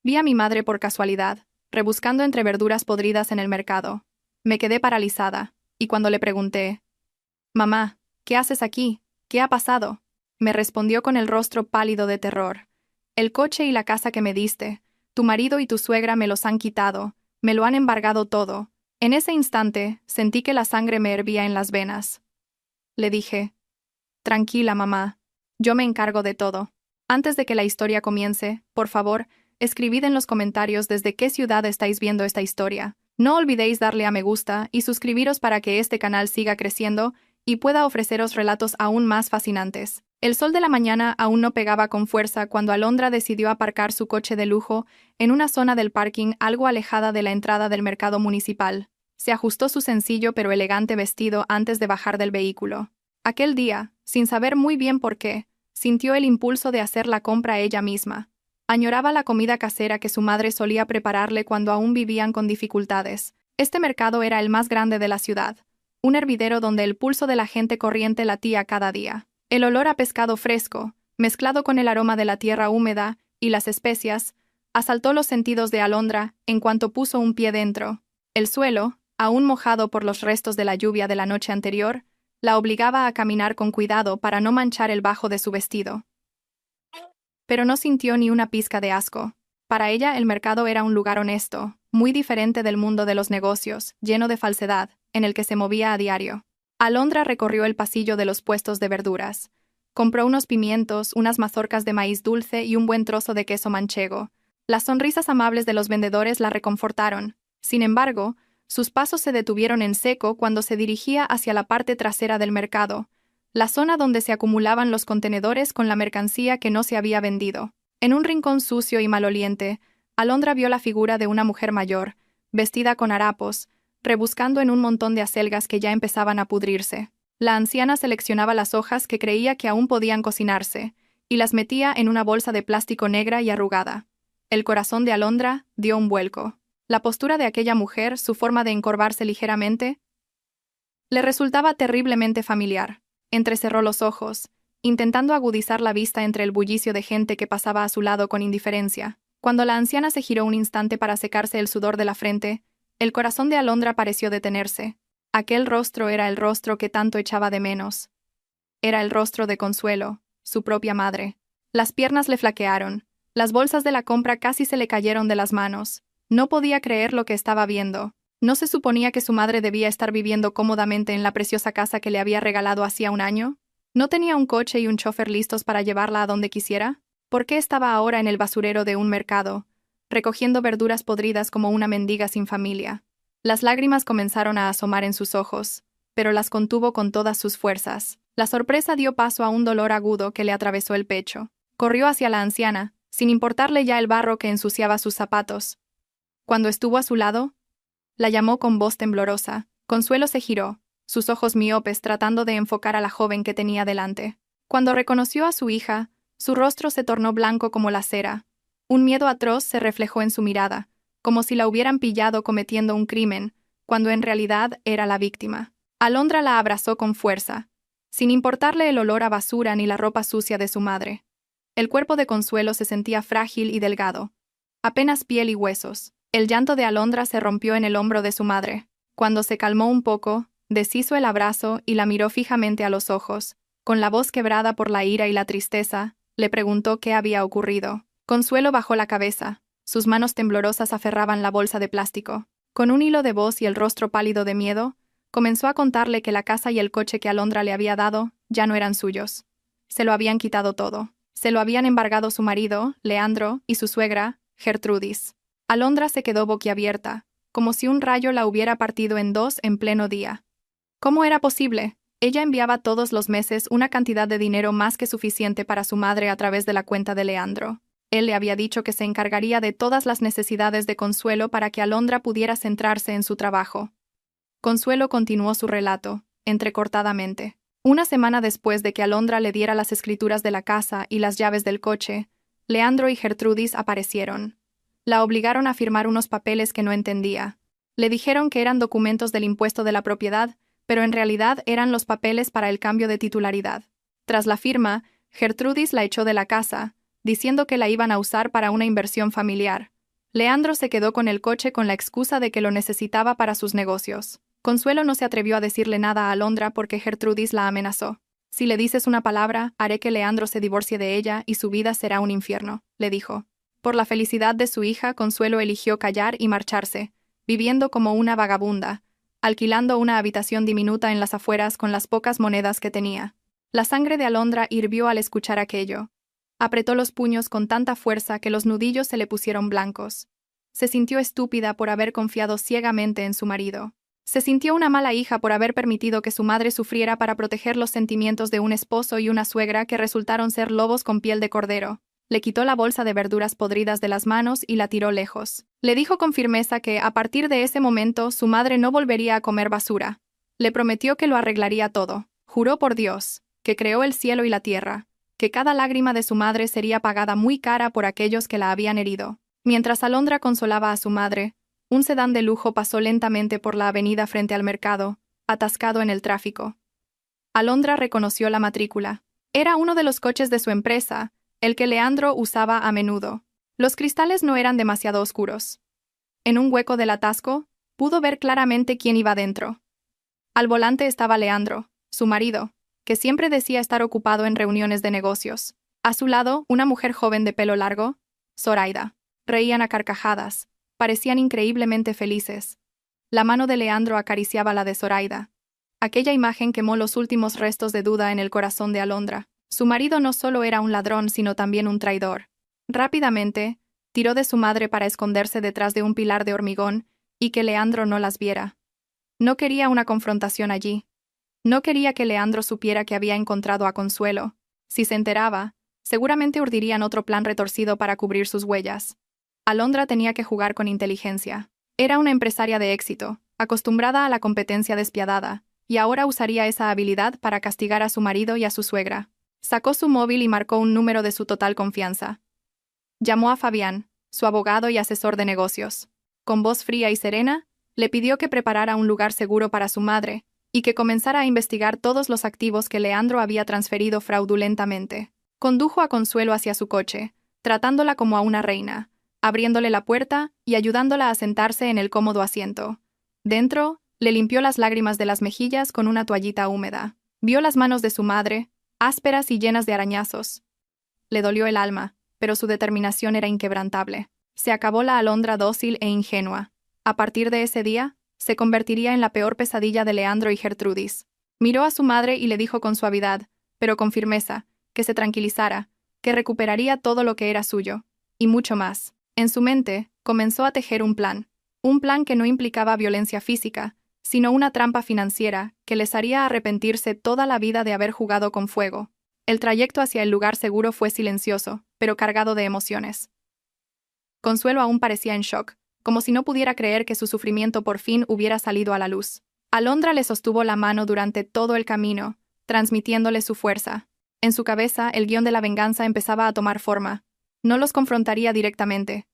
Vi a mi madre por casualidad, rebuscando entre verduras podridas en el mercado. Me quedé paralizada, y cuando le pregunté, «Mamá, ¿qué haces aquí? ¿Qué ha pasado?», me respondió con el rostro pálido de terror. «El coche y la casa que me diste, tu marido y tu suegra me los han quitado, me lo han embargado todo». En ese instante, sentí que la sangre me hervía en las venas. Le dije, «Tranquila, mamá, yo me encargo de todo». Antes de que la historia comience, por favor, escribid en los comentarios desde qué ciudad estáis viendo esta historia. No olvidéis darle a me gusta y suscribiros para que este canal siga creciendo y pueda ofreceros relatos aún más fascinantes. El sol de la mañana aún no pegaba con fuerza cuando Alondra decidió aparcar su coche de lujo en una zona del parking algo alejada de la entrada del mercado municipal. Se ajustó su sencillo pero elegante vestido antes de bajar del vehículo. Aquel día, sin saber muy bien por qué, sintió el impulso de hacer la compra ella misma. Añoraba la comida casera que su madre solía prepararle cuando aún vivían con dificultades. Este mercado era el más grande de la ciudad, un hervidero donde el pulso de la gente corriente latía cada día. El olor a pescado fresco, mezclado con el aroma de la tierra húmeda y las especias, asaltó los sentidos de Alondra en cuanto puso un pie dentro. El suelo, aún mojado por los restos de la lluvia de la noche anterior, la obligaba a caminar con cuidado para no manchar el bajo de su vestido. Pero no sintió ni una pizca de asco. Para ella el mercado era un lugar honesto, muy diferente del mundo de los negocios, lleno de falsedad, en el que se movía a diario. Alondra recorrió el pasillo de los puestos de verduras. Compró unos pimientos, unas mazorcas de maíz dulce y un buen trozo de queso manchego. Las sonrisas amables de los vendedores la reconfortaron. Sin embargo, sus pasos se detuvieron en seco cuando se dirigía hacia la parte trasera del mercado, la zona donde se acumulaban los contenedores con la mercancía que no se había vendido. En un rincón sucio y maloliente, Alondra vio la figura de una mujer mayor, vestida con harapos, rebuscando en un montón de acelgas que ya empezaban a pudrirse. La anciana seleccionaba las hojas que creía que aún podían cocinarse, y las metía en una bolsa de plástico negra y arrugada. El corazón de Alondra dio un vuelco. La postura de aquella mujer, su forma de encorvarse ligeramente, le resultaba terriblemente familiar. Entrecerró los ojos, intentando agudizar la vista entre el bullicio de gente que pasaba a su lado con indiferencia. Cuando la anciana se giró un instante para secarse el sudor de la frente, el corazón de Alondra pareció detenerse. Aquel rostro era el rostro que tanto echaba de menos. Era el rostro de Consuelo, su propia madre. Las piernas le flaquearon, las bolsas de la compra casi se le cayeron de las manos. No podía creer lo que estaba viendo. ¿No se suponía que su madre debía estar viviendo cómodamente en la preciosa casa que le había regalado hacía un año? ¿No tenía un coche y un chofer listos para llevarla a donde quisiera? ¿Por qué estaba ahora en el basurero de un mercado, recogiendo verduras podridas como una mendiga sin familia? Las lágrimas comenzaron a asomar en sus ojos, pero las contuvo con todas sus fuerzas. La sorpresa dio paso a un dolor agudo que le atravesó el pecho. Corrió hacia la anciana, sin importarle ya el barro que ensuciaba sus zapatos. Cuando estuvo a su lado, la llamó con voz temblorosa. Consuelo se giró, sus ojos miopes tratando de enfocar a la joven que tenía delante. Cuando reconoció a su hija, su rostro se tornó blanco como la cera. Un miedo atroz se reflejó en su mirada, como si la hubieran pillado cometiendo un crimen, cuando en realidad era la víctima. Alondra la abrazó con fuerza, sin importarle el olor a basura ni la ropa sucia de su madre. El cuerpo de Consuelo se sentía frágil y delgado, apenas piel y huesos. El llanto de Alondra se rompió en el hombro de su madre. Cuando se calmó un poco, deshizo el abrazo y la miró fijamente a los ojos. Con la voz quebrada por la ira y la tristeza, le preguntó qué había ocurrido. Consuelo bajó la cabeza. Sus manos temblorosas aferraban la bolsa de plástico. Con un hilo de voz y el rostro pálido de miedo, comenzó a contarle que la casa y el coche que Alondra le había dado ya no eran suyos. Se lo habían quitado todo. Se lo habían embargado su marido, Leandro, y su suegra, Gertrudis. Alondra se quedó boquiabierta, como si un rayo la hubiera partido en dos en pleno día. ¿Cómo era posible? Ella enviaba todos los meses una cantidad de dinero más que suficiente para su madre a través de la cuenta de Leandro. Él le había dicho que se encargaría de todas las necesidades de Consuelo para que Alondra pudiera centrarse en su trabajo. Consuelo continuó su relato, entrecortadamente. Una semana después de que Alondra le diera las escrituras de la casa y las llaves del coche, Leandro y Gertrudis aparecieron. La obligaron a firmar unos papeles que no entendía. Le dijeron que eran documentos del impuesto de la propiedad, pero en realidad eran los papeles para el cambio de titularidad. Tras la firma, Gertrudis la echó de la casa, diciendo que la iban a usar para una inversión familiar. Leandro se quedó con el coche con la excusa de que lo necesitaba para sus negocios. Consuelo no se atrevió a decirle nada a Alondra porque Gertrudis la amenazó. «Si le dices una palabra, haré que Leandro se divorcie de ella y su vida será un infierno», le dijo. Por la felicidad de su hija, Consuelo eligió callar y marcharse, viviendo como una vagabunda, alquilando una habitación diminuta en las afueras con las pocas monedas que tenía. La sangre de Alondra hirvió al escuchar aquello. Apretó los puños con tanta fuerza que los nudillos se le pusieron blancos. Se sintió estúpida por haber confiado ciegamente en su marido. Se sintió una mala hija por haber permitido que su madre sufriera para proteger los sentimientos de un esposo y una suegra que resultaron ser lobos con piel de cordero. Le quitó la bolsa de verduras podridas de las manos y la tiró lejos. Le dijo con firmeza que, a partir de ese momento, su madre no volvería a comer basura. Le prometió que lo arreglaría todo. Juró por Dios, que creó el cielo y la tierra, que cada lágrima de su madre sería pagada muy cara por aquellos que la habían herido. Mientras Alondra consolaba a su madre, un sedán de lujo pasó lentamente por la avenida frente al mercado, atascado en el tráfico. Alondra reconoció la matrícula. Era uno de los coches de su empresa, el que Leandro usaba a menudo. Los cristales no eran demasiado oscuros. En un hueco del atasco, pudo ver claramente quién iba dentro. Al volante estaba Leandro, su marido, que siempre decía estar ocupado en reuniones de negocios. A su lado, una mujer joven de pelo largo, Zoraida. Reían a carcajadas. Parecían increíblemente felices. La mano de Leandro acariciaba la de Zoraida. Aquella imagen quemó los últimos restos de duda en el corazón de Alondra. Su marido no solo era un ladrón, sino también un traidor. Rápidamente, tiró de su madre para esconderse detrás de un pilar de hormigón y que Leandro no las viera. No quería una confrontación allí. No quería que Leandro supiera que había encontrado a Consuelo. Si se enteraba, seguramente urdirían otro plan retorcido para cubrir sus huellas. Alondra tenía que jugar con inteligencia. Era una empresaria de éxito, acostumbrada a la competencia despiadada, y ahora usaría esa habilidad para castigar a su marido y a su suegra. Sacó su móvil y marcó un número de su total confianza. Llamó a Fabián, su abogado y asesor de negocios. Con voz fría y serena, le pidió que preparara un lugar seguro para su madre y que comenzara a investigar todos los activos que Leandro había transferido fraudulentamente. Condujo a Consuelo hacia su coche, tratándola como a una reina, abriéndole la puerta y ayudándola a sentarse en el cómodo asiento. Dentro, le limpió las lágrimas de las mejillas con una toallita húmeda. Vio las manos de su madre, ásperas y llenas de arañazos. Le dolió el alma, pero su determinación era inquebrantable. Se acabó la Alondra dócil e ingenua. A partir de ese día, se convertiría en la peor pesadilla de Leandro y Gertrudis. Miró a su madre y le dijo con suavidad, pero con firmeza, que se tranquilizara, que recuperaría todo lo que era suyo, y mucho más. En su mente, comenzó a tejer un plan que no implicaba violencia física, sino una trampa financiera que les haría arrepentirse toda la vida de haber jugado con fuego. El trayecto hacia el lugar seguro fue silencioso, pero cargado de emociones. Consuelo aún parecía en shock, como si no pudiera creer que su sufrimiento por fin hubiera salido a la luz. Alondra le sostuvo la mano durante todo el camino, transmitiéndole su fuerza. En su cabeza, el guión de la venganza empezaba a tomar forma. No los confrontaría directamente.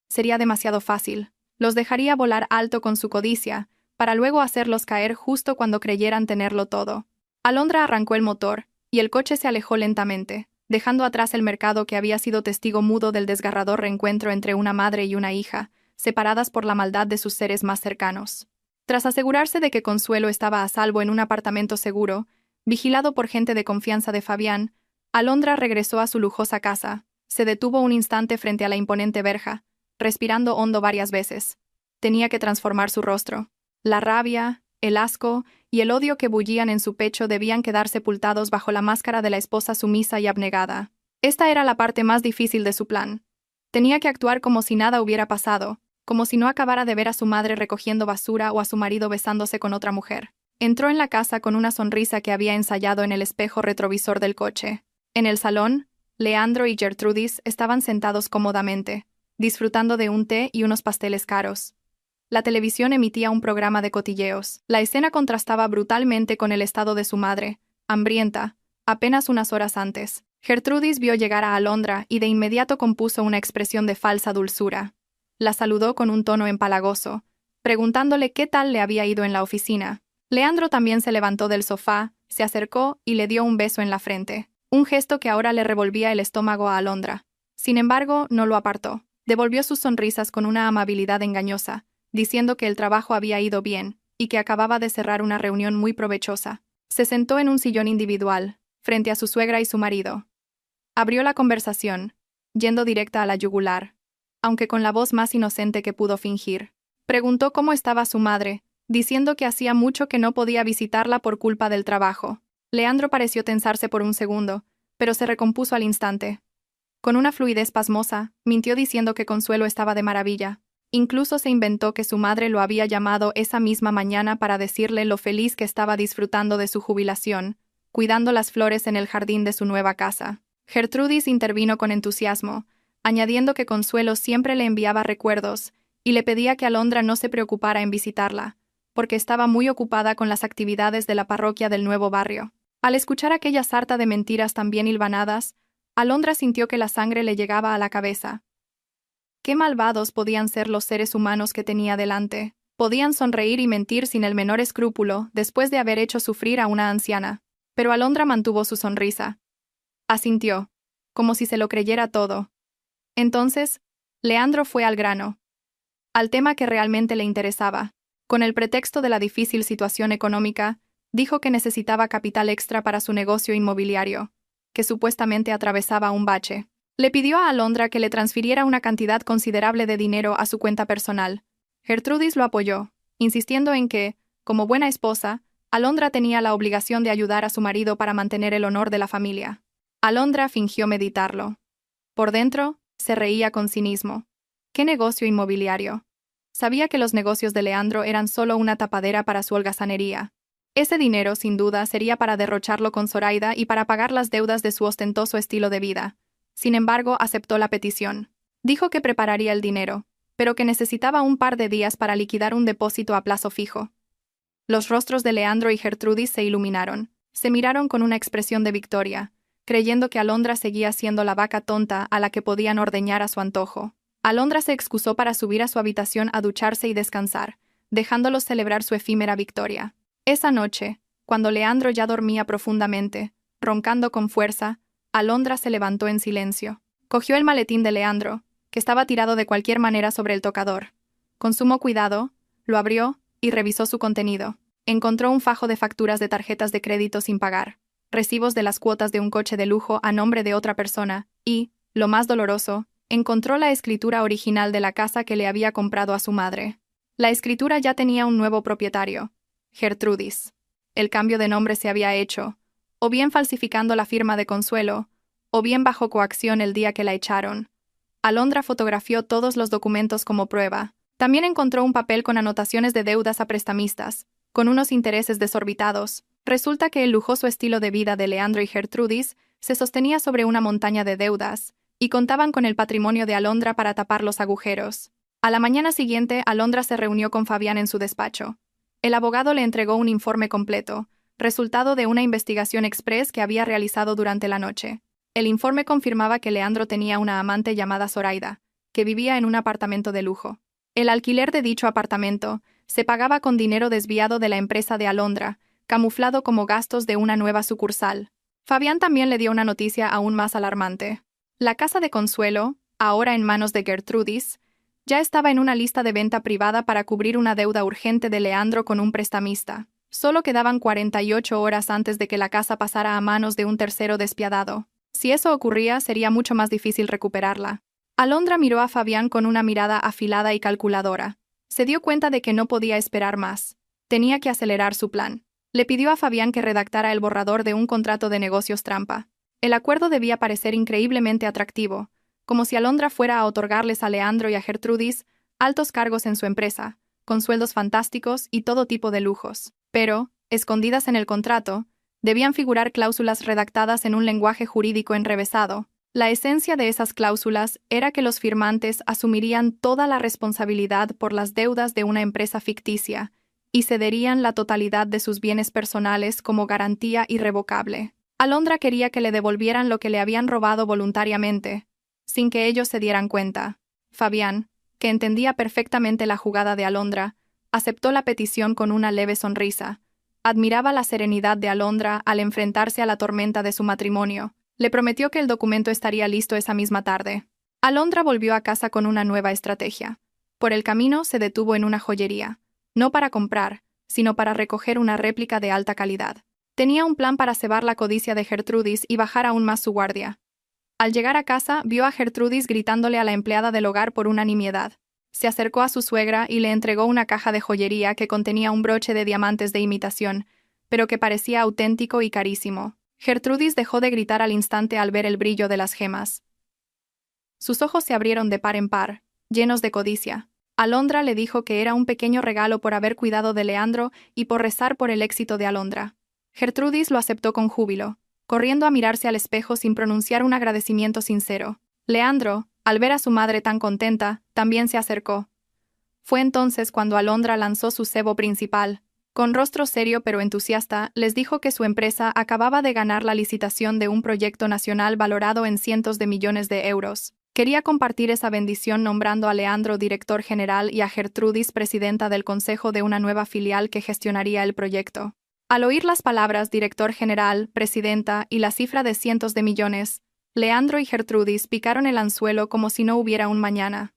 Sería demasiado fácil. Los dejaría volar alto con su codicia, para luego hacerlos caer justo cuando creyeran tenerlo todo. Alondra arrancó el motor, y el coche se alejó lentamente, dejando atrás el mercado que había sido testigo mudo del desgarrador reencuentro entre una madre y una hija, separadas por la maldad de sus seres más cercanos. Tras asegurarse de que Consuelo estaba a salvo en un apartamento seguro, vigilado por gente de confianza de Fabián, Alondra regresó a su lujosa casa. Se detuvo un instante frente a la imponente verja, respirando hondo varias veces. Tenía que transformar su rostro. La rabia, el asco y el odio que bullían en su pecho debían quedar sepultados bajo la máscara de la esposa sumisa y abnegada. Esta era la parte más difícil de su plan. Tenía que actuar como si nada hubiera pasado, como si no acabara de ver a su madre recogiendo basura o a su marido besándose con otra mujer. Entró en la casa con una sonrisa que había ensayado en el espejo retrovisor del coche. En el salón, Leandro y Gertrudis estaban sentados cómodamente, disfrutando de un té y unos pasteles caros. La televisión emitía un programa de cotilleos. La escena contrastaba brutalmente con el estado de su madre, hambrienta, apenas unas horas antes. Gertrudis vio llegar a Alondra y de inmediato compuso una expresión de falsa dulzura. La saludó con un tono empalagoso, preguntándole qué tal le había ido en la oficina. Leandro también se levantó del sofá, se acercó y le dio un beso en la frente, un gesto que ahora le revolvía el estómago a Alondra. Sin embargo, no lo apartó. Devolvió sus sonrisas con una amabilidad engañosa, diciendo que el trabajo había ido bien y que acababa de cerrar una reunión muy provechosa. Se sentó en un sillón individual, frente a su suegra y su marido. Abrió la conversación, yendo directa a la yugular, aunque con la voz más inocente que pudo fingir. Preguntó cómo estaba su madre, diciendo que hacía mucho que no podía visitarla por culpa del trabajo. Leandro pareció tensarse por un segundo, pero se recompuso al instante. Con una fluidez pasmosa, mintió diciendo que Consuelo estaba de maravilla. Incluso se inventó que su madre lo había llamado esa misma mañana para decirle lo feliz que estaba disfrutando de su jubilación, cuidando las flores en el jardín de su nueva casa. Gertrudis intervino con entusiasmo, añadiendo que Consuelo siempre le enviaba recuerdos y le pedía que Alondra no se preocupara en visitarla, porque estaba muy ocupada con las actividades de la parroquia del nuevo barrio. Al escuchar aquella sarta de mentiras tan bien hilvanadas, Alondra sintió que la sangre le llegaba a la cabeza. Qué malvados podían ser los seres humanos que tenía delante. Podían sonreír y mentir sin el menor escrúpulo después de haber hecho sufrir a una anciana. Pero Alondra mantuvo su sonrisa. Asintió, como si se lo creyera todo. Entonces, Leandro fue al grano. Al tema que realmente le interesaba. Con el pretexto de la difícil situación económica, dijo que necesitaba capital extra para su negocio inmobiliario, que supuestamente atravesaba un bache. Le pidió a Alondra que le transfiriera una cantidad considerable de dinero a su cuenta personal. Gertrudis lo apoyó, insistiendo en que, como buena esposa, Alondra tenía la obligación de ayudar a su marido para mantener el honor de la familia. Alondra fingió meditarlo. Por dentro, se reía con cinismo. ¿Qué negocio inmobiliario? Sabía que los negocios de Leandro eran solo una tapadera para su holgazanería. Ese dinero, sin duda, sería para derrocharlo con Zoraida y para pagar las deudas de su ostentoso estilo de vida. Sin embargo, aceptó la petición. Dijo que prepararía el dinero, pero que necesitaba un par de días para liquidar un depósito a plazo fijo. Los rostros de Leandro y Gertrudis se iluminaron. Se miraron con una expresión de victoria, creyendo que Alondra seguía siendo la vaca tonta a la que podían ordeñar a su antojo. Alondra se excusó para subir a su habitación a ducharse y descansar, dejándolos celebrar su efímera victoria. Esa noche, cuando Leandro ya dormía profundamente, roncando con fuerza, Alondra se levantó en silencio. Cogió el maletín de Leandro, que estaba tirado de cualquier manera sobre el tocador. Con sumo cuidado, lo abrió y revisó su contenido. Encontró un fajo de facturas de tarjetas de crédito sin pagar, recibos de las cuotas de un coche de lujo a nombre de otra persona y, lo más doloroso, encontró la escritura original de la casa que le había comprado a su madre. La escritura ya tenía un nuevo propietario, Gertrudis. El cambio de nombre se había hecho, o bien falsificando la firma de Consuelo, o bien bajo coacción el día que la echaron. Alondra fotografió todos los documentos como prueba. También encontró un papel con anotaciones de deudas a prestamistas, con unos intereses desorbitados. Resulta que el lujoso estilo de vida de Leandro y Gertrudis se sostenía sobre una montaña de deudas, y contaban con el patrimonio de Alondra para tapar los agujeros. A la mañana siguiente, Alondra se reunió con Fabián en su despacho. El abogado le entregó un informe completo, resultado de una investigación express que había realizado durante la noche. El informe confirmaba que Leandro tenía una amante llamada Zoraida, que vivía en un apartamento de lujo. El alquiler de dicho apartamento se pagaba con dinero desviado de la empresa de Alondra, camuflado como gastos de una nueva sucursal. Fabián también le dio una noticia aún más alarmante. La casa de Consuelo, ahora en manos de Gertrudis, ya estaba en una lista de venta privada para cubrir una deuda urgente de Leandro con un prestamista. Solo quedaban 48 horas antes de que la casa pasara a manos de un tercero despiadado. Si eso ocurría, sería mucho más difícil recuperarla. Alondra miró a Fabián con una mirada afilada y calculadora. Se dio cuenta de que no podía esperar más. Tenía que acelerar su plan. Le pidió a Fabián que redactara el borrador de un contrato de negocios trampa. El acuerdo debía parecer increíblemente atractivo, como si Alondra fuera a otorgarles a Leandro y a Gertrudis altos cargos en su empresa, con sueldos fantásticos y todo tipo de lujos. Pero, escondidas en el contrato, debían figurar cláusulas redactadas en un lenguaje jurídico enrevesado. La esencia de esas cláusulas era que los firmantes asumirían toda la responsabilidad por las deudas de una empresa ficticia y cederían la totalidad de sus bienes personales como garantía irrevocable. Alondra quería que le devolvieran lo que le habían robado voluntariamente, sin que ellos se dieran cuenta. Fabián, que entendía perfectamente la jugada de Alondra, aceptó la petición con una leve sonrisa. Admiraba la serenidad de Alondra al enfrentarse a la tormenta de su matrimonio, Le prometió que el documento estaría listo esa misma tarde. Alondra volvió a casa con una nueva estrategia. Por el camino se detuvo en una joyería, no para comprar, sino para recoger una réplica de alta calidad. Tenía un plan para cebar la codicia de Gertrudis y bajar aún más su guardia. Al llegar a casa, vio a Gertrudis gritándole a la empleada del hogar por una nimiedad. Se acercó a su suegra y le entregó una caja de joyería que contenía un broche de diamantes de imitación, pero que parecía auténtico y carísimo. Gertrudis dejó de gritar al instante al ver el brillo de las gemas. Sus ojos se abrieron de par en par, llenos de codicia. Alondra le dijo que era un pequeño regalo por haber cuidado de Leandro y por rezar por el éxito de Alondra. Gertrudis lo aceptó con júbilo, corriendo a mirarse al espejo sin pronunciar un agradecimiento sincero. Leandro, al ver a su madre tan contenta, también se acercó. Fue entonces cuando Alondra lanzó su cebo principal. Con rostro serio pero entusiasta, les dijo que su empresa acababa de ganar la licitación de un proyecto nacional valorado en cientos de millones de euros. Quería compartir esa bendición nombrando a Leandro director general y a Gertrudis presidenta del consejo de una nueva filial que gestionaría el proyecto. Al oír las palabras director general, presidenta y la cifra de cientos de millones, Leandro y Gertrudis picaron el anzuelo como si no hubiera un mañana.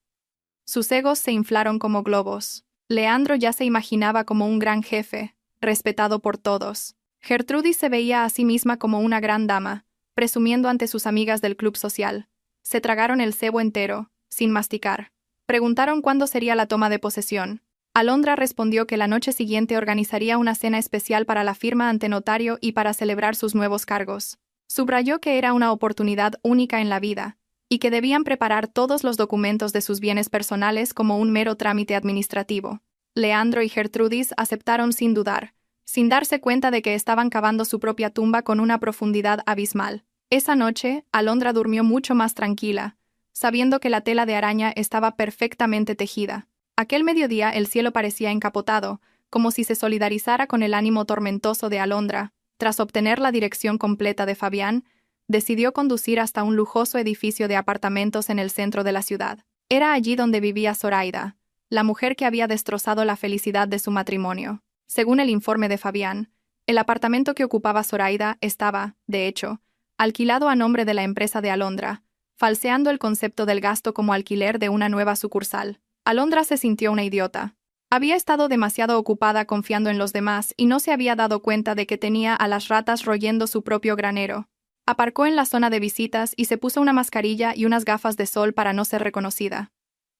Sus egos se inflaron como globos. Leandro ya se imaginaba como un gran jefe, respetado por todos. Gertrudis se veía a sí misma como una gran dama, presumiendo ante sus amigas del club social. Se tragaron el cebo entero, sin masticar. Preguntaron cuándo sería la toma de posesión. Alondra respondió que la noche siguiente organizaría una cena especial para la firma ante notario y para celebrar sus nuevos cargos. Subrayó que era una oportunidad única en la vida, y que debían preparar todos los documentos de sus bienes personales como un mero trámite administrativo. Leandro y Gertrudis aceptaron sin dudar, sin darse cuenta de que estaban cavando su propia tumba con una profundidad abismal. Esa noche, Alondra durmió mucho más tranquila, sabiendo que la tela de araña estaba perfectamente tejida. Aquel mediodía el cielo parecía encapotado, como si se solidarizara con el ánimo tormentoso de Alondra. Tras obtener la dirección completa de Fabián, decidió conducir hasta un lujoso edificio de apartamentos en el centro de la ciudad. Era allí donde vivía Zoraida, la mujer que había destrozado la felicidad de su matrimonio. Según el informe de Fabián, el apartamento que ocupaba Zoraida estaba, de hecho, alquilado a nombre de la empresa de Alondra, falseando el concepto del gasto como alquiler de una nueva sucursal. Alondra se sintió una idiota. Había estado demasiado ocupada confiando en los demás y no se había dado cuenta de que tenía a las ratas royendo su propio granero. Aparcó en la zona de visitas y se puso una mascarilla y unas gafas de sol para no ser reconocida.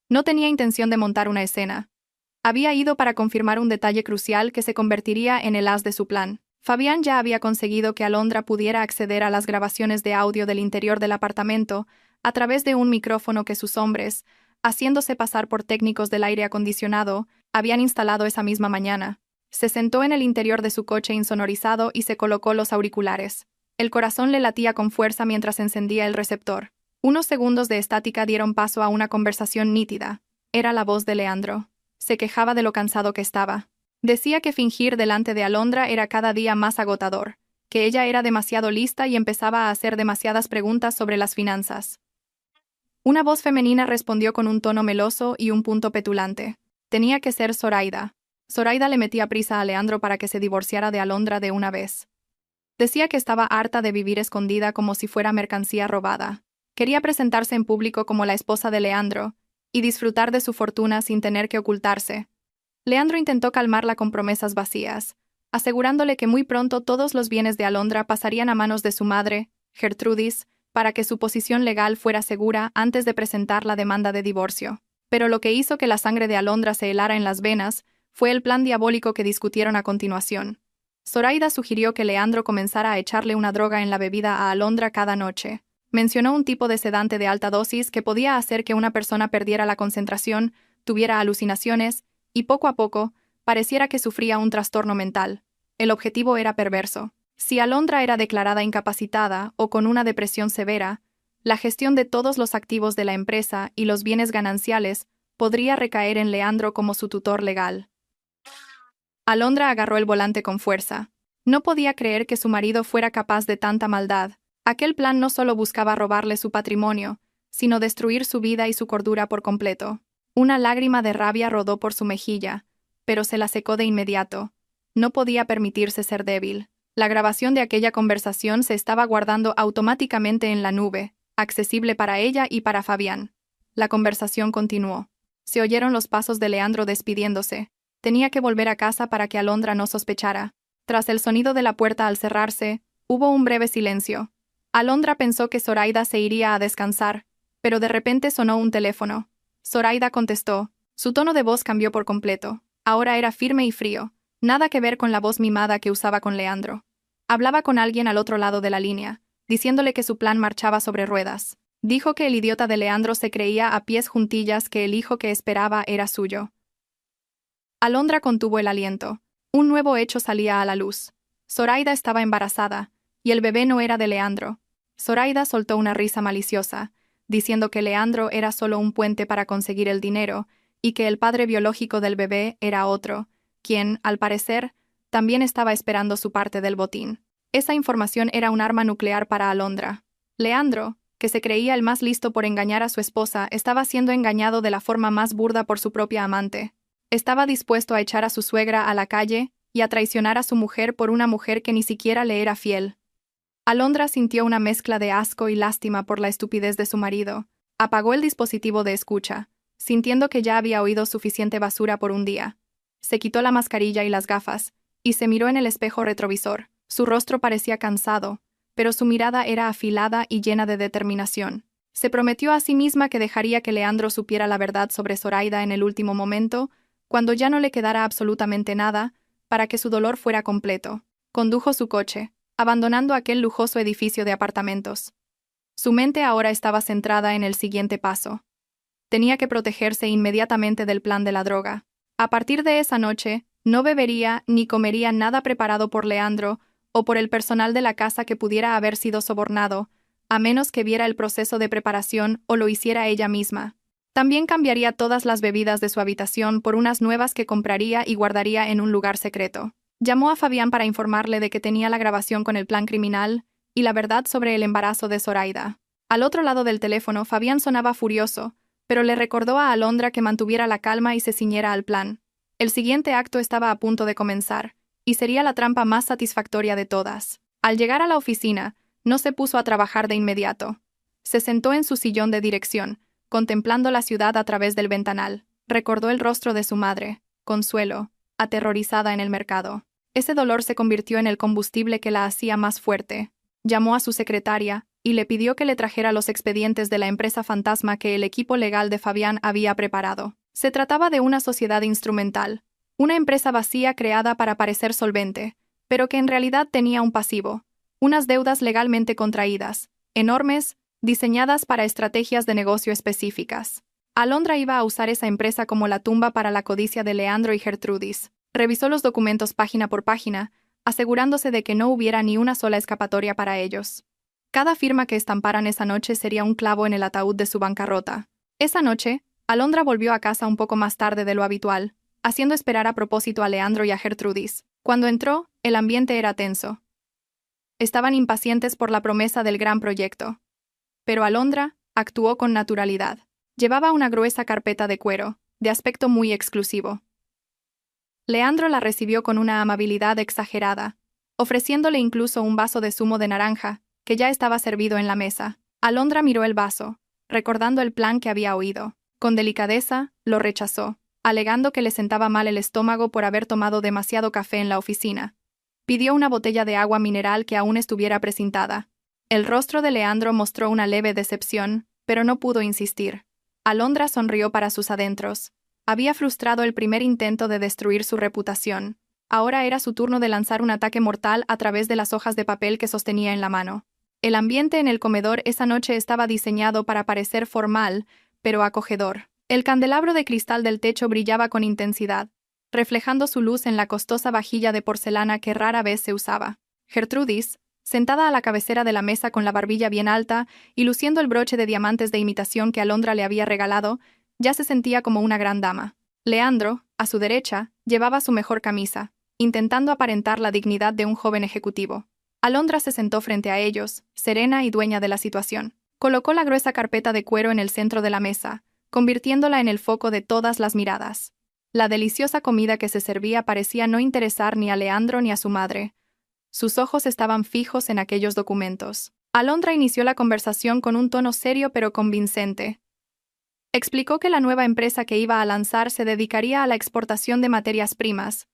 No tenía intención de montar una escena. Había ido para confirmar un detalle crucial que se convertiría en el as de su plan. Fabián ya había conseguido que Alondra pudiera acceder a las grabaciones de audio del interior del apartamento a través de un micrófono que sus hombres, haciéndose pasar por técnicos del aire acondicionado, habían instalado esa misma mañana. Se sentó en el interior de su coche insonorizado y se colocó los auriculares. El corazón le latía con fuerza mientras encendía el receptor. Unos segundos de estática dieron paso a una conversación nítida. Era la voz de Leandro. Se quejaba de lo cansado que estaba. Decía que fingir delante de Alondra era cada día más agotador, que ella era demasiado lista y empezaba a hacer demasiadas preguntas sobre las finanzas. Una voz femenina respondió con un tono meloso y un punto petulante. Tenía que ser Zoraida. Zoraida le metía prisa a Leandro para que se divorciara de Alondra de una vez. Decía que estaba harta de vivir escondida como si fuera mercancía robada. Quería presentarse en público como la esposa de Leandro y disfrutar de su fortuna sin tener que ocultarse. Leandro intentó calmarla con promesas vacías, asegurándole que muy pronto todos los bienes de Alondra pasarían a manos de su madre, Gertrudis, para que su posición legal fuera segura antes de presentar la demanda de divorcio. Pero lo que hizo que la sangre de Alondra se helara en las venas fue el plan diabólico que discutieron a continuación. Zoraida sugirió que Leandro comenzara a echarle una droga en la bebida a Alondra cada noche. Mencionó un tipo de sedante de alta dosis que podía hacer que una persona perdiera la concentración, tuviera alucinaciones y poco a poco pareciera que sufría un trastorno mental. El objetivo era perverso. Si Alondra era declarada incapacitada o con una depresión severa, la gestión de todos los activos de la empresa y los bienes gananciales podría recaer en Leandro como su tutor legal. Alondra agarró el volante con fuerza. No podía creer que su marido fuera capaz de tanta maldad. Aquel plan no solo buscaba robarle su patrimonio, sino destruir su vida y su cordura por completo. Una lágrima de rabia rodó por su mejilla, pero se la secó de inmediato. No podía permitirse ser débil. La grabación de aquella conversación se estaba guardando automáticamente en la nube, accesible para ella y para Fabián. La conversación continuó. Se oyeron los pasos de Leandro despidiéndose. Tenía que volver a casa para que Alondra no sospechara. Tras el sonido de la puerta al cerrarse, hubo un breve silencio. Alondra pensó que Zoraida se iría a descansar, pero de repente sonó un teléfono. Zoraida contestó. Su tono de voz cambió por completo. Ahora era firme y frío. Nada que ver con la voz mimada que usaba con Leandro. Hablaba con alguien al otro lado de la línea, diciéndole que su plan marchaba sobre ruedas. Dijo que el idiota de Leandro se creía a pies juntillas que el hijo que esperaba era suyo. Alondra contuvo el aliento. Un nuevo hecho salía a la luz. Zoraida estaba embarazada, y el bebé no era de Leandro. Zoraida soltó una risa maliciosa, diciendo que Leandro era solo un puente para conseguir el dinero, y que el padre biológico del bebé era otro, quien, al parecer, también estaba esperando su parte del botín. Esa información era un arma nuclear para Alondra. Leandro, que se creía el más listo por engañar a su esposa, estaba siendo engañado de la forma más burda por su propia amante. Estaba dispuesto a echar a su suegra a la calle y a traicionar a su mujer por una mujer que ni siquiera le era fiel. Alondra sintió una mezcla de asco y lástima por la estupidez de su marido. Apagó el dispositivo de escucha, sintiendo que ya había oído suficiente basura por un día. Se quitó la mascarilla y las gafas, y se miró en el espejo retrovisor. Su rostro parecía cansado, pero su mirada era afilada y llena de determinación. Se prometió a sí misma que dejaría que Leandro supiera la verdad sobre Zoraida en el último momento, cuando ya no le quedara absolutamente nada, para que su dolor fuera completo. Condujo su coche, abandonando aquel lujoso edificio de apartamentos. Su mente ahora estaba centrada en el siguiente paso. Tenía que protegerse inmediatamente del plan de la droga. A partir de esa noche, no bebería ni comería nada preparado por Leandro o por el personal de la casa que pudiera haber sido sobornado, a menos que viera el proceso de preparación o lo hiciera ella misma. También cambiaría todas las bebidas de su habitación por unas nuevas que compraría y guardaría en un lugar secreto. Llamó a Fabián para informarle de que tenía la grabación con el plan criminal y la verdad sobre el embarazo de Zoraida. Al otro lado del teléfono, Fabián sonaba furioso, pero le recordó a Alondra que mantuviera la calma y se ciñera al plan. El siguiente acto estaba a punto de comenzar, y sería la trampa más satisfactoria de todas. Al llegar a la oficina, no se puso a trabajar de inmediato. Se sentó en su sillón de dirección, contemplando la ciudad a través del ventanal. Recordó el rostro de su madre, Consuelo, aterrorizada en el mercado. Ese dolor se convirtió en el combustible que la hacía más fuerte. Llamó a su secretaria y le pidió que le trajera los expedientes de la empresa fantasma que el equipo legal de Fabián había preparado. Se trataba de una sociedad instrumental, una empresa vacía creada para parecer solvente, pero que en realidad tenía un pasivo, unas deudas legalmente contraídas, enormes, diseñadas para estrategias de negocio específicas. Alondra iba a usar esa empresa como la tumba para la codicia de Leandro y Gertrudis. Revisó los documentos página por página, asegurándose de que no hubiera ni una sola escapatoria para ellos. Cada firma que estamparan esa noche sería un clavo en el ataúd de su bancarrota. Esa noche, Alondra volvió a casa un poco más tarde de lo habitual, haciendo esperar a propósito a Leandro y a Gertrudis. Cuando entró, el ambiente era tenso. Estaban impacientes por la promesa del gran proyecto. Pero Alondra actuó con naturalidad. Llevaba una gruesa carpeta de cuero, de aspecto muy exclusivo. Leandro la recibió con una amabilidad exagerada, ofreciéndole incluso un vaso de zumo de naranja, que ya estaba servido en la mesa. Alondra miró el vaso, recordando el plan que había oído. Con delicadeza, lo rechazó, alegando que le sentaba mal el estómago por haber tomado demasiado café en la oficina. Pidió una botella de agua mineral que aún estuviera precintada. El rostro de Leandro mostró una leve decepción, pero no pudo insistir. Alondra sonrió para sus adentros. Había frustrado el primer intento de destruir su reputación. Ahora era su turno de lanzar un ataque mortal a través de las hojas de papel que sostenía en la mano. El ambiente en el comedor esa noche estaba diseñado para parecer formal, pero acogedor. El candelabro de cristal del techo brillaba con intensidad, reflejando su luz en la costosa vajilla de porcelana que rara vez se usaba. Gertrudis, sentada a la cabecera de la mesa con la barbilla bien alta y luciendo el broche de diamantes de imitación que Alondra le había regalado, ya se sentía como una gran dama. Leandro, a su derecha, llevaba su mejor camisa, intentando aparentar la dignidad de un joven ejecutivo. Alondra se sentó frente a ellos, serena y dueña de la situación. Colocó la gruesa carpeta de cuero en el centro de la mesa, convirtiéndola en el foco de todas las miradas. La deliciosa comida que se servía parecía no interesar ni a Leandro ni a su madre, Sus ojos estaban fijos en aquellos documentos. Alondra inició la conversación con un tono serio pero convincente. Explicó que la nueva empresa que iba a lanzar se dedicaría a la exportación de materias primas,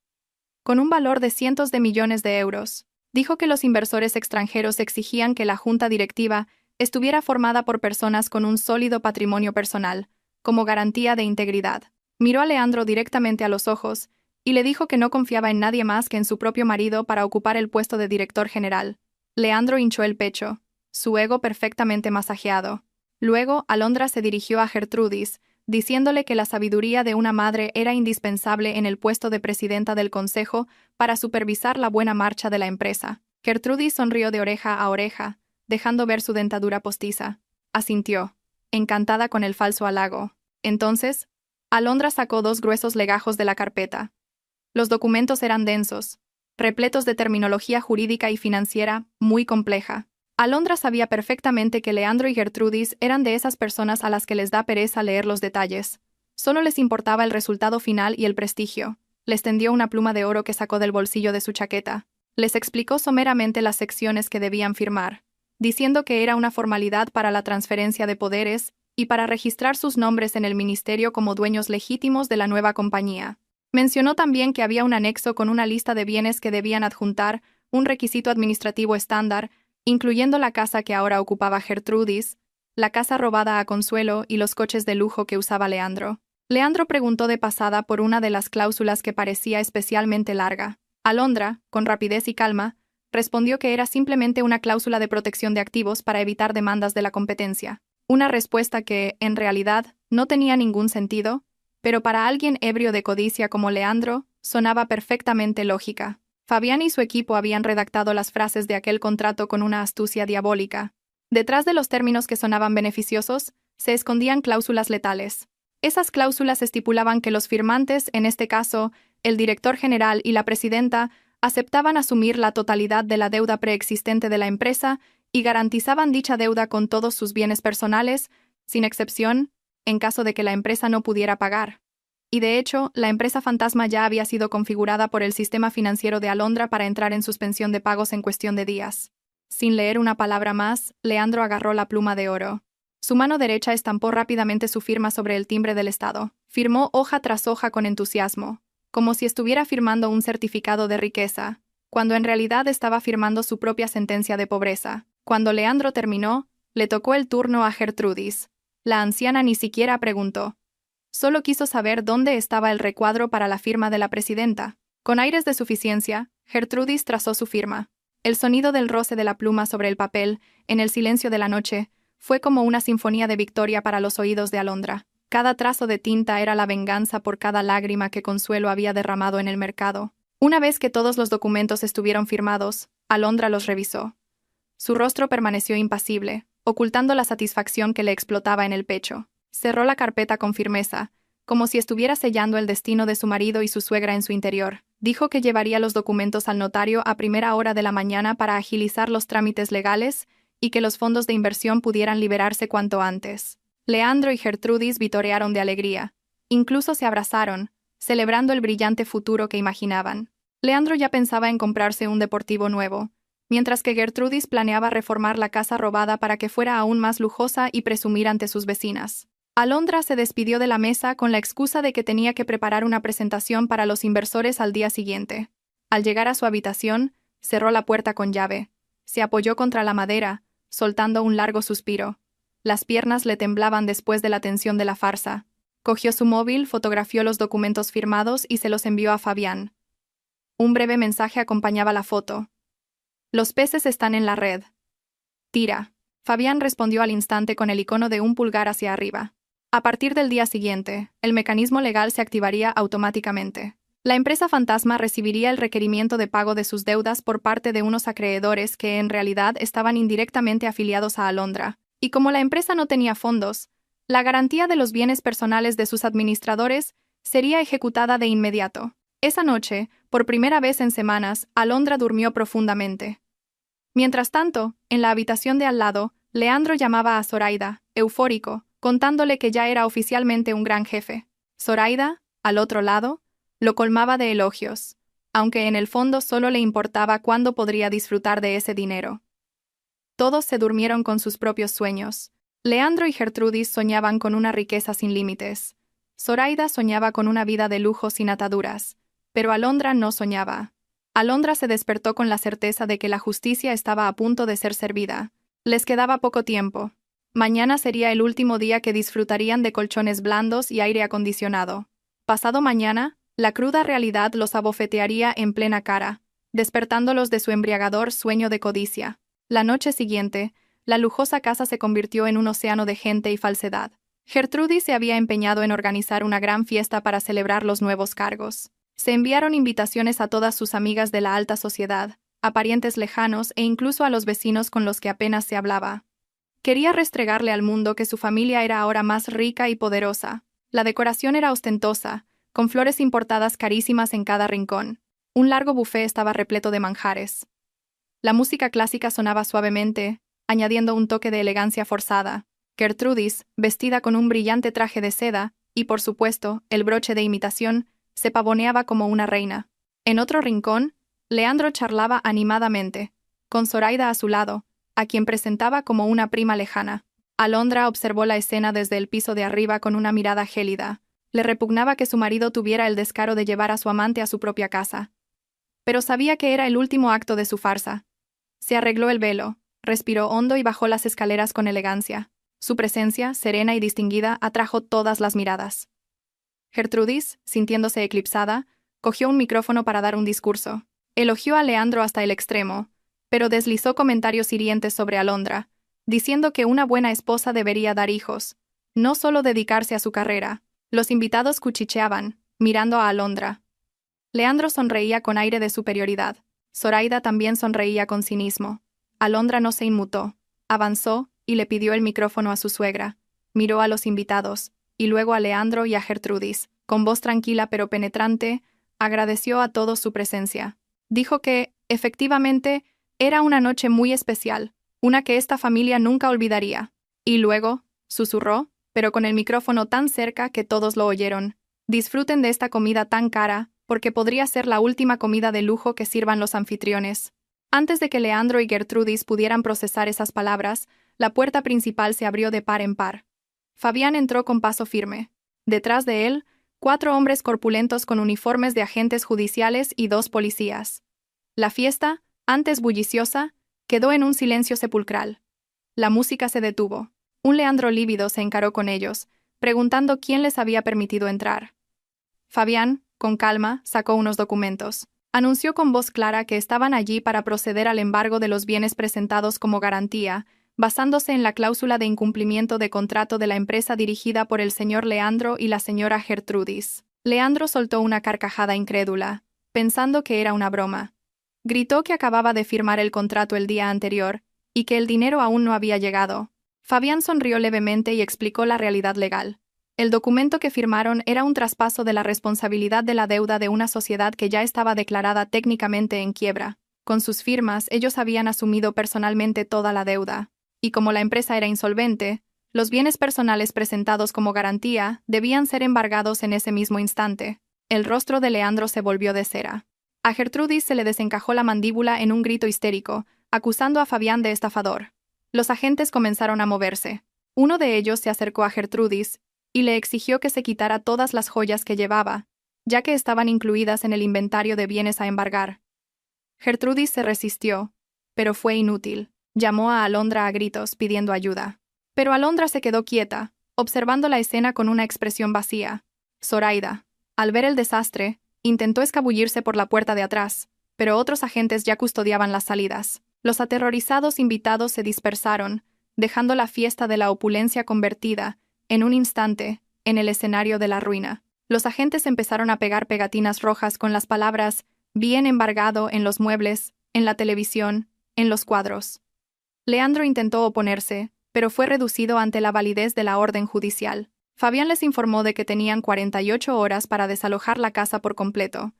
con un valor de cientos de millones de euros. Dijo que los inversores extranjeros exigían que la junta directiva estuviera formada por personas con un sólido patrimonio personal, como garantía de integridad. Miró a Leandro directamente a los ojos y le dijo que no confiaba en nadie más que en su propio marido para ocupar el puesto de director general. Leandro hinchó el pecho, su ego perfectamente masajeado. Luego, Alondra se dirigió a Gertrudis, diciéndole que la sabiduría de una madre era indispensable en el puesto de presidenta del consejo para supervisar la buena marcha de la empresa. Gertrudis sonrió de oreja a oreja, dejando ver su dentadura postiza. Asintió, encantada con el falso halago. Entonces, Alondra sacó 2 gruesos legajos de la carpeta. Los documentos eran densos, repletos de terminología jurídica y financiera muy compleja. Alondra sabía perfectamente que Leandro y Gertrudis eran de esas personas a las que les da pereza leer los detalles. Solo les importaba el resultado final y el prestigio. Les tendió una pluma de oro que sacó del bolsillo de su chaqueta. Les explicó someramente las secciones que debían firmar, diciendo que era una formalidad para la transferencia de poderes y para registrar sus nombres en el ministerio como dueños legítimos de la nueva compañía. Mencionó también que había un anexo con una lista de bienes que debían adjuntar, un requisito administrativo estándar, incluyendo la casa que ahora ocupaba Gertrudis, la casa robada a Consuelo y los coches de lujo que usaba Leandro. Leandro preguntó de pasada por una de las cláusulas que parecía especialmente larga. Alondra, con rapidez y calma, respondió que era simplemente una cláusula de protección de activos para evitar demandas de la competencia. Una respuesta que, en realidad, no tenía ningún sentido, pero para alguien ebrio de codicia como Leandro, sonaba perfectamente lógica. Fabián y su equipo habían redactado las frases de aquel contrato con una astucia diabólica. Detrás de los términos que sonaban beneficiosos, se escondían cláusulas letales. Esas cláusulas estipulaban que los firmantes, en este caso, el director general y la presidenta, aceptaban asumir la totalidad de la deuda preexistente de la empresa y garantizaban dicha deuda con todos sus bienes personales, sin excepción, en caso de que la empresa no pudiera pagar. Y de hecho, la empresa fantasma ya había sido configurada por el sistema financiero de Alondra para entrar en suspensión de pagos en cuestión de días. Sin leer una palabra más, Leandro agarró la pluma de oro. Su mano derecha estampó rápidamente su firma sobre el timbre del Estado. Firmó hoja tras hoja con entusiasmo, como si estuviera firmando un certificado de riqueza, cuando en realidad estaba firmando su propia sentencia de pobreza. Cuando Leandro terminó, le tocó el turno a Gertrudis. La anciana ni siquiera preguntó. Solo quiso saber dónde estaba el recuadro para la firma de la presidenta. Con aires de suficiencia, Gertrudis trazó su firma. El sonido del roce de la pluma sobre el papel, en el silencio de la noche, fue como una sinfonía de victoria para los oídos de Alondra. Cada trazo de tinta era la venganza por cada lágrima que Consuelo había derramado en el mercado. Una vez que todos los documentos estuvieron firmados, Alondra los revisó. Su rostro permaneció impasible, ocultando la satisfacción que le explotaba en el pecho. Cerró la carpeta con firmeza, como si estuviera sellando el destino de su marido y su suegra en su interior. Dijo que llevaría los documentos al notario a primera hora de la mañana para agilizar los trámites legales y que los fondos de inversión pudieran liberarse cuanto antes. Leandro y Gertrudis vitorearon de alegría. Incluso se abrazaron, celebrando el brillante futuro que imaginaban. Leandro ya pensaba en comprarse un deportivo nuevo, mientras que Gertrudis planeaba reformar la casa robada para que fuera aún más lujosa y presumir ante sus vecinas. Alondra se despidió de la mesa con la excusa de que tenía que preparar una presentación para los inversores al día siguiente. Al llegar a su habitación, cerró la puerta con llave. Se apoyó contra la madera, soltando un largo suspiro. Las piernas le temblaban después de la tensión de la farsa. Cogió su móvil, fotografió los documentos firmados y se los envió a Fabián. Un breve mensaje acompañaba la foto. Los peces están en la red. Tira. Fabián respondió al instante con el icono de un pulgar hacia arriba. A partir del día siguiente, el mecanismo legal se activaría automáticamente. La empresa fantasma recibiría el requerimiento de pago de sus deudas por parte de unos acreedores que en realidad estaban indirectamente afiliados a Alondra, y como la empresa no tenía fondos, la garantía de los bienes personales de sus administradores sería ejecutada de inmediato. Esa noche, por primera vez en semanas, Alondra durmió profundamente. Mientras tanto, en la habitación de al lado, Leandro llamaba a Zoraida, eufórico, contándole que ya era oficialmente un gran jefe. Zoraida, al otro lado, lo colmaba de elogios. aunque en el fondo solo le importaba cuándo podría disfrutar de ese dinero. Todos se durmieron con sus propios sueños. Leandro y Gertrudis soñaban con una riqueza sin límites. Zoraida soñaba con una vida de lujo sin ataduras, pero Alondra no soñaba. Alondra se despertó con la certeza de que la justicia estaba a punto de ser servida. Les quedaba poco tiempo. Mañana sería el último día que disfrutarían de colchones blandos y aire acondicionado. Pasado mañana, la cruda realidad los abofetearía en plena cara, despertándolos de su embriagador sueño de codicia. La noche siguiente, la lujosa casa se convirtió en un océano de gente y falsedad. Gertrudis se había empeñado en organizar una gran fiesta para celebrar los nuevos cargos. Se enviaron invitaciones a todas sus amigas de la alta sociedad, a parientes lejanos e incluso a los vecinos con los que apenas se hablaba. Quería restregarle al mundo que su familia era ahora más rica y poderosa. La decoración era ostentosa, con flores importadas carísimas en cada rincón. Un largo buffet estaba repleto de manjares. La música clásica sonaba suavemente, añadiendo un toque de elegancia forzada. Gertrudis, vestida con un brillante traje de seda, y por supuesto, el broche de imitación, se pavoneaba como una reina. En otro rincón, Leandro charlaba animadamente, con Zoraida a su lado, a quien presentaba como una prima lejana. Alondra observó la escena desde el piso de arriba con una mirada gélida. Le repugnaba que su marido tuviera el descaro de llevar a su amante a su propia casa. Pero sabía que era el último acto de su farsa. Se arregló el velo, respiró hondo y bajó las escaleras con elegancia. Su presencia, serena y distinguida, atrajo todas las miradas. Gertrudis, sintiéndose eclipsada, cogió un micrófono para dar un discurso. Elogió a Leandro hasta el extremo, pero deslizó comentarios hirientes sobre Alondra, diciendo que una buena esposa debería dar hijos, no solo dedicarse a su carrera. Los invitados cuchicheaban, mirando a Alondra. Leandro sonreía con aire de superioridad. Zoraida también sonreía con cinismo. Alondra no se inmutó. Avanzó y le pidió el micrófono a su suegra. Miró a los invitados, y luego a Leandro y a Gertrudis. Con voz tranquila pero penetrante, agradeció a todos su presencia. Dijo que, efectivamente, era una noche muy especial, una que esta familia nunca olvidaría. Y luego, susurró, pero con el micrófono tan cerca que todos lo oyeron: disfruten de esta comida tan cara, porque podría ser la última comida de lujo que sirvan los anfitriones. Antes de que Leandro y Gertrudis pudieran procesar esas palabras, la puerta principal se abrió de par en par. Fabián entró con paso firme. Detrás de él, 4 hombres corpulentos con uniformes de agentes judiciales y 2 policías. La fiesta, antes bulliciosa, quedó en un silencio sepulcral. La música se detuvo. Un Leandro lívido se encaró con ellos, preguntando quién les había permitido entrar. Fabián, con calma, sacó unos documentos. Anunció con voz clara que estaban allí para proceder al embargo de los bienes presentados como garantía, basándose en la cláusula de incumplimiento de contrato de la empresa dirigida por el señor Leandro y la señora Gertrudis. Leandro soltó una carcajada incrédula, pensando que era una broma. Gritó que acababa de firmar el contrato el día anterior, y que el dinero aún no había llegado. Fabián sonrió levemente y explicó la realidad legal. El documento que firmaron era un traspaso de la responsabilidad de la deuda de una sociedad que ya estaba declarada técnicamente en quiebra. Con sus firmas, ellos habían asumido personalmente toda la deuda. Y como la empresa era insolvente, los bienes personales presentados como garantía debían ser embargados en ese mismo instante. El rostro de Leandro se volvió de cera. A Gertrudis se le desencajó la mandíbula en un grito histérico, acusando a Fabián de estafador. Los agentes comenzaron a moverse. Uno de ellos se acercó a Gertrudis y le exigió que se quitara todas las joyas que llevaba, ya que estaban incluidas en el inventario de bienes a embargar. Gertrudis se resistió, pero fue inútil. Llamó a Alondra a gritos pidiendo ayuda. Pero Alondra se quedó quieta, observando la escena con una expresión vacía. Zoraida, al ver el desastre, intentó escabullirse por la puerta de atrás, pero otros agentes ya custodiaban las salidas. Los aterrorizados invitados se dispersaron, dejando la fiesta de la opulencia convertida, en un instante, en el escenario de la ruina. Los agentes empezaron a pegar pegatinas rojas con las palabras «bien embargado» en los muebles, en la televisión, en los cuadros. Leandro intentó oponerse, pero fue reducido ante la validez de la orden judicial. Fabián les informó de que tenían 48 horas para desalojar la casa por completo,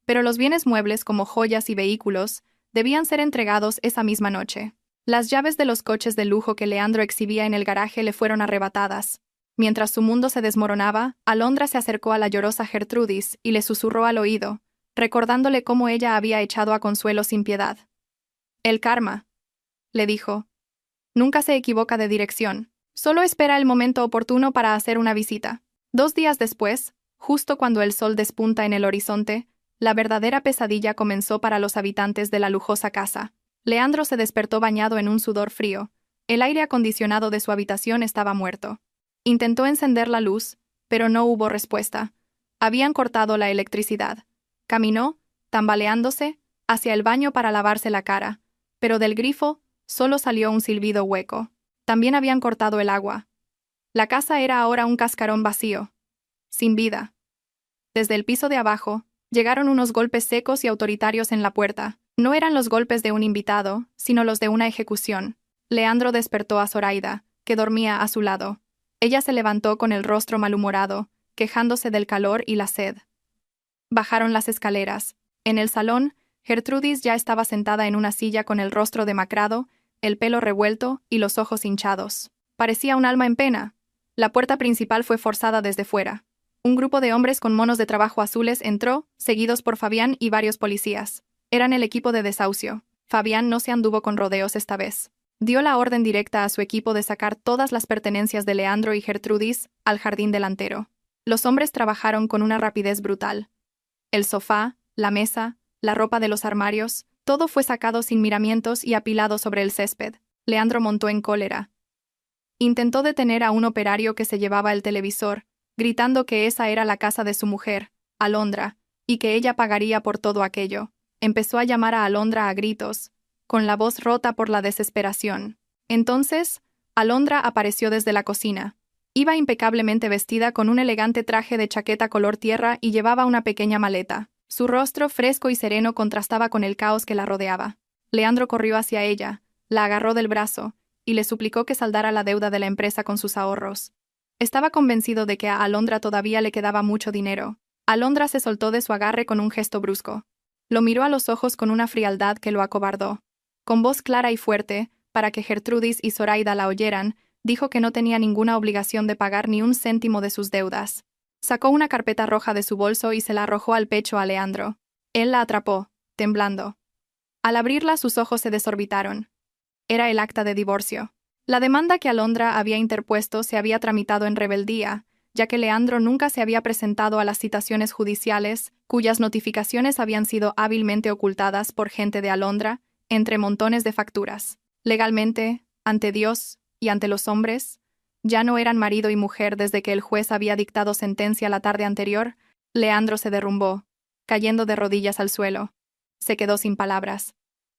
pero los bienes muebles como joyas y vehículos debían ser entregados esa misma noche. Las llaves de los coches de lujo que Leandro exhibía en el garaje le fueron arrebatadas. Mientras su mundo se desmoronaba, Alondra se acercó a la llorosa Gertrudis y le susurró al oído: recordándole cómo ella había echado a Consuelo sin piedad. El karma, le dijo. Nunca se equivoca de dirección. Solo espera el momento oportuno para hacer una visita. 2 días después, justo cuando el sol despunta en el horizonte, la verdadera pesadilla comenzó para los habitantes de la lujosa casa. Leandro se despertó bañado en un sudor frío. El aire acondicionado de su habitación estaba muerto. Intentó encender la luz, pero no hubo respuesta. Habían cortado la electricidad. Caminó, tambaleándose, hacia el baño para lavarse la cara, pero del grifo solo salió un silbido hueco. También habían cortado el agua. La casa era ahora un cascarón vacío, sin vida. Desde el piso de abajo, llegaron unos golpes secos y autoritarios en la puerta. No eran los golpes de un invitado, sino los de una ejecución. Leandro despertó a Zoraida, que dormía a su lado. Ella se levantó con el rostro malhumorado, quejándose del calor y la sed. Bajaron las escaleras. En el salón, Gertrudis ya estaba sentada en una silla con el rostro demacrado, el pelo revuelto y los ojos hinchados. Parecía un alma en pena. La puerta principal fue forzada desde fuera. Un grupo de hombres con monos de trabajo azules entró, seguidos por Fabián y varios policías. Eran el equipo de desahucio. Fabián no se anduvo con rodeos esta vez. Dio la orden directa a su equipo de sacar todas las pertenencias de Leandro y Gertrudis al jardín delantero. Los hombres trabajaron con una rapidez brutal. El sofá, la mesa, la ropa de los armarios, todo fue sacado sin miramientos y apilado sobre el césped. Leandro montó en cólera. Intentó detener a un operario que se llevaba el televisor, gritando que esa era la casa de su mujer, Alondra, y que ella pagaría por todo aquello. Empezó a llamar a Alondra a gritos, con la voz rota por la desesperación. Entonces, Alondra apareció desde la cocina. Iba impecablemente vestida con un elegante traje de chaqueta color tierra y llevaba una pequeña maleta. Su rostro fresco y sereno contrastaba con el caos que la rodeaba. Leandro corrió hacia ella, la agarró del brazo, y le suplicó que saldara la deuda de la empresa con sus ahorros. Estaba convencido de que a Alondra todavía le quedaba mucho dinero. Alondra se soltó de su agarre con un gesto brusco. Lo miró a los ojos con una frialdad que lo acobardó. Con voz clara y fuerte, para que Gertrudis y Zoraida la oyeran, dijo que no tenía ninguna obligación de pagar ni un céntimo de sus deudas. Sacó una carpeta roja de su bolso y se la arrojó al pecho a Leandro. Él la atrapó, temblando. Al abrirla, sus ojos se desorbitaron. Era el acta de divorcio. La demanda que Alondra había interpuesto se había tramitado en rebeldía, ya que Leandro nunca se había presentado a las citaciones judiciales, cuyas notificaciones habían sido hábilmente ocultadas por gente de Alondra, entre montones de facturas. Legalmente, ante Dios y ante los hombres, ya no eran marido y mujer desde que el juez había dictado sentencia la tarde anterior. Leandro se derrumbó, cayendo de rodillas al suelo. Se quedó sin palabras.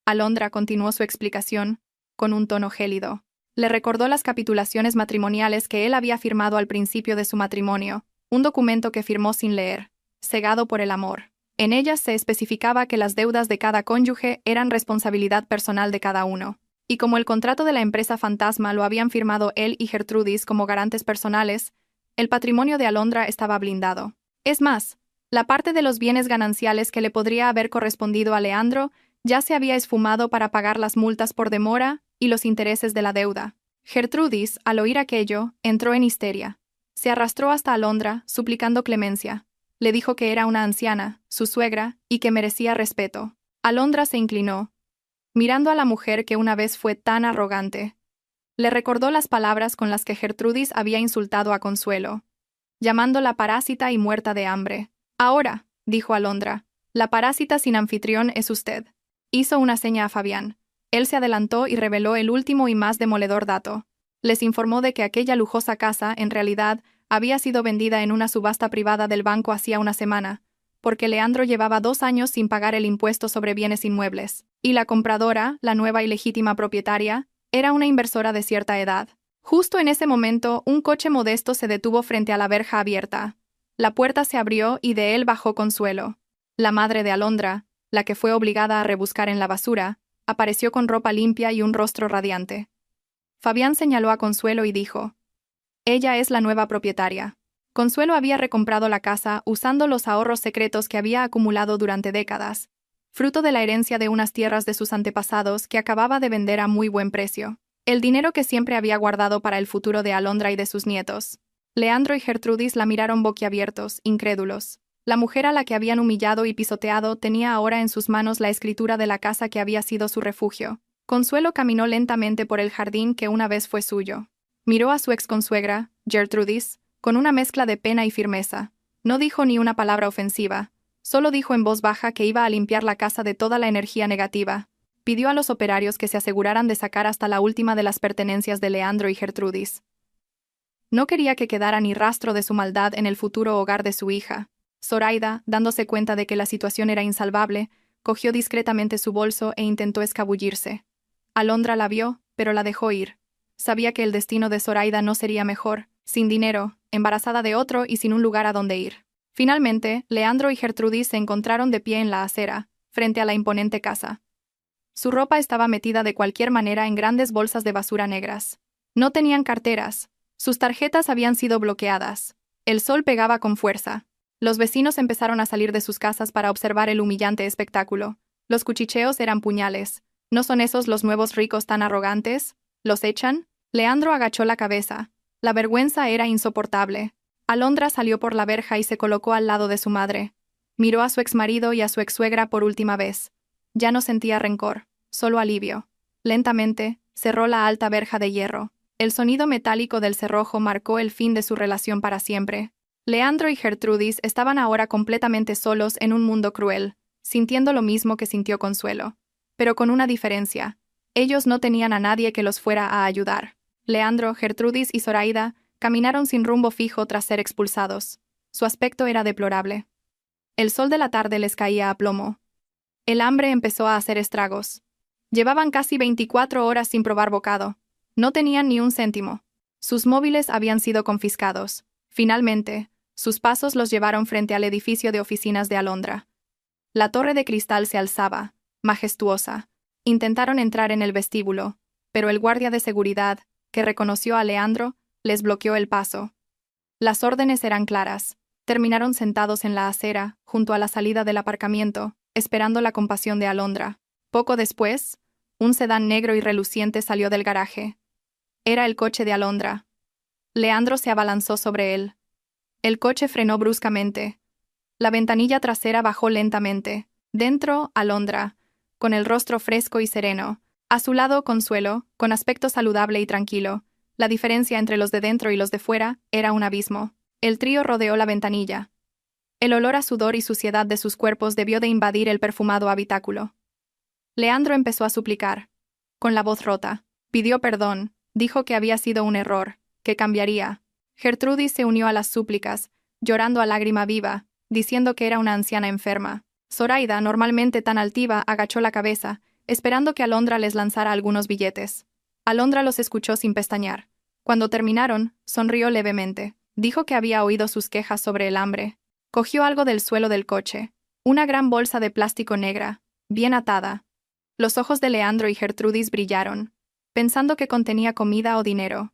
Alondra continuó su explicación, con un tono gélido. Le recordó las capitulaciones matrimoniales que él había firmado al principio de su matrimonio, un documento que firmó sin leer, cegado por el amor. En ellas se especificaba que las deudas de cada cónyuge eran responsabilidad personal de cada uno. Y como el contrato de la empresa fantasma lo habían firmado él y Gertrudis como garantes personales, el patrimonio de Alondra estaba blindado. Es más, la parte de los bienes gananciales que le podría haber correspondido a Leandro ya se había esfumado para pagar las multas por demora y los intereses de la deuda. Gertrudis, al oír aquello, entró en histeria. Se arrastró hasta Alondra, suplicando clemencia. Le dijo que era una anciana, su suegra, y que merecía respeto. Alondra se inclinó, mirando a la mujer que una vez fue tan arrogante. Le recordó las palabras con las que Gertrudis había insultado a Consuelo, llamándola parásita y muerta de hambre. Ahora, dijo Alondra, la parásita sin anfitrión es usted. Hizo una seña a Fabián. Él se adelantó y reveló el último y más demoledor dato. Les informó de que aquella lujosa casa, en realidad, había sido vendida en una subasta privada del banco hacía una semana, porque Leandro llevaba 2 años sin pagar el impuesto sobre bienes inmuebles, y la compradora, la nueva y legítima propietaria, era una inversora de cierta edad. Justo en ese momento, un coche modesto se detuvo frente a la verja abierta. La puerta se abrió y de él bajó Consuelo. La madre de Alondra, la que fue obligada a rebuscar en la basura, apareció con ropa limpia y un rostro radiante. Fabián señaló a Consuelo y dijo: «Ella es la nueva propietaria». Consuelo había recomprado la casa usando los ahorros secretos que había acumulado durante décadas, fruto de la herencia de unas tierras de sus antepasados que acababa de vender a muy buen precio. El dinero que siempre había guardado para el futuro de Alondra y de sus nietos. Leandro y Gertrudis la miraron boquiabiertos, incrédulos. La mujer a la que habían humillado y pisoteado tenía ahora en sus manos la escritura de la casa que había sido su refugio. Consuelo caminó lentamente por el jardín que una vez fue suyo. Miró a su exconsuegra, Gertrudis, con una mezcla de pena y firmeza. No dijo ni una palabra ofensiva, solo dijo en voz baja que iba a limpiar la casa de toda la energía negativa. Pidió a los operarios que se aseguraran de sacar hasta la última de las pertenencias de Leandro y Gertrudis. No quería que quedara ni rastro de su maldad en el futuro hogar de su hija. Zoraida, dándose cuenta de que la situación era insalvable, cogió discretamente su bolso e intentó escabullirse. Alondra la vio, pero la dejó ir. Sabía que el destino de Zoraida no sería mejor, sin dinero, embarazada de otro y sin un lugar a donde ir. Finalmente, Leandro y Gertrudis se encontraron de pie en la acera, frente a la imponente casa. Su ropa estaba metida de cualquier manera en grandes bolsas de basura negras. No tenían carteras. Sus tarjetas habían sido bloqueadas. El sol pegaba con fuerza. Los vecinos empezaron a salir de sus casas para observar el humillante espectáculo. Los cuchicheos eran puñales. ¿No son esos los nuevos ricos tan arrogantes? ¿Los echan? Leandro agachó la cabeza. La vergüenza era insoportable. Alondra salió por la verja y se colocó al lado de su madre. Miró a su exmarido y a su exsuegra por última vez. Ya no sentía rencor, solo alivio. Lentamente, cerró la alta verja de hierro. El sonido metálico del cerrojo marcó el fin de su relación para siempre. Leandro y Gertrudis estaban ahora completamente solos en un mundo cruel, sintiendo lo mismo que sintió Consuelo. Pero con una diferencia. Ellos no tenían a nadie que los fuera a ayudar. Leandro, Gertrudis y Zoraida caminaron sin rumbo fijo tras ser expulsados. Su aspecto era deplorable. El sol de la tarde les caía a plomo. El hambre empezó a hacer estragos. Llevaban casi 24 horas sin probar bocado. No tenían ni un céntimo. Sus móviles habían sido confiscados. Finalmente, sus pasos los llevaron frente al edificio de oficinas de Alondra. La torre de cristal se alzaba, majestuosa. Intentaron entrar en el vestíbulo, pero el guardia de seguridad, que reconoció a Leandro, les bloqueó el paso. Las órdenes eran claras. Terminaron sentados en la acera, junto a la salida del aparcamiento, esperando la compasión de Alondra. Poco después, un sedán negro y reluciente salió del garaje. Era el coche de Alondra. Leandro se abalanzó sobre él. El coche frenó bruscamente. La ventanilla trasera bajó lentamente. Dentro, Alondra, con el rostro fresco y sereno. A su lado, Consuelo, con aspecto saludable y tranquilo. La diferencia entre los de dentro y los de fuera era un abismo. El trío rodeó la ventanilla. El olor a sudor y suciedad de sus cuerpos debió de invadir el perfumado habitáculo. Leandro empezó a suplicar. Con la voz rota. Pidió perdón, dijo que había sido un error, que cambiaría. Gertrudis se unió a las súplicas, llorando a lágrima viva, diciendo que era una anciana enferma. Zoraida, normalmente tan altiva, agachó la cabeza, esperando que Alondra les lanzara algunos billetes. Alondra los escuchó sin pestañear. Cuando terminaron, sonrió levemente. Dijo que había oído sus quejas sobre el hambre. Cogió algo del suelo del coche. Una gran bolsa de plástico negra, bien atada. Los ojos de Leandro y Gertrudis brillaron, pensando que contenía comida o dinero.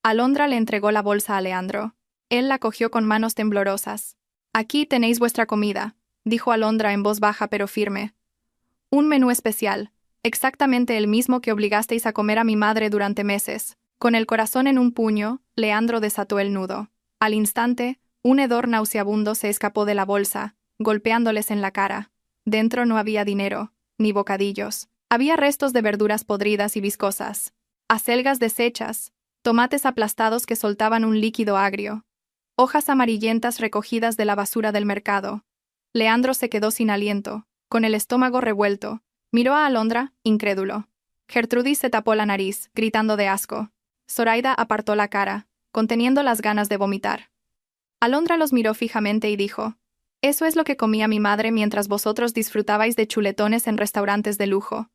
Alondra le entregó la bolsa a Leandro. Él la cogió con manos temblorosas. «Aquí tenéis vuestra comida», dijo Alondra en voz baja pero firme. «Un menú especial, exactamente el mismo que obligasteis a comer a mi madre durante meses». Con el corazón en un puño, Leandro desató el nudo. Al instante, un hedor nauseabundo se escapó de la bolsa, golpeándoles en la cara. Dentro no había dinero, ni bocadillos. Había restos de verduras podridas y viscosas, acelgas deshechas, tomates aplastados que soltaban un líquido agrio, hojas amarillentas recogidas de la basura del mercado. Leandro se quedó sin aliento, con el estómago revuelto. Miró a Alondra, incrédulo. Gertrudis se tapó la nariz, gritando de asco. Zoraida apartó la cara, conteniendo las ganas de vomitar. Alondra los miró fijamente y dijo: «Eso es lo que comía mi madre mientras vosotros disfrutabais de chuletones en restaurantes de lujo.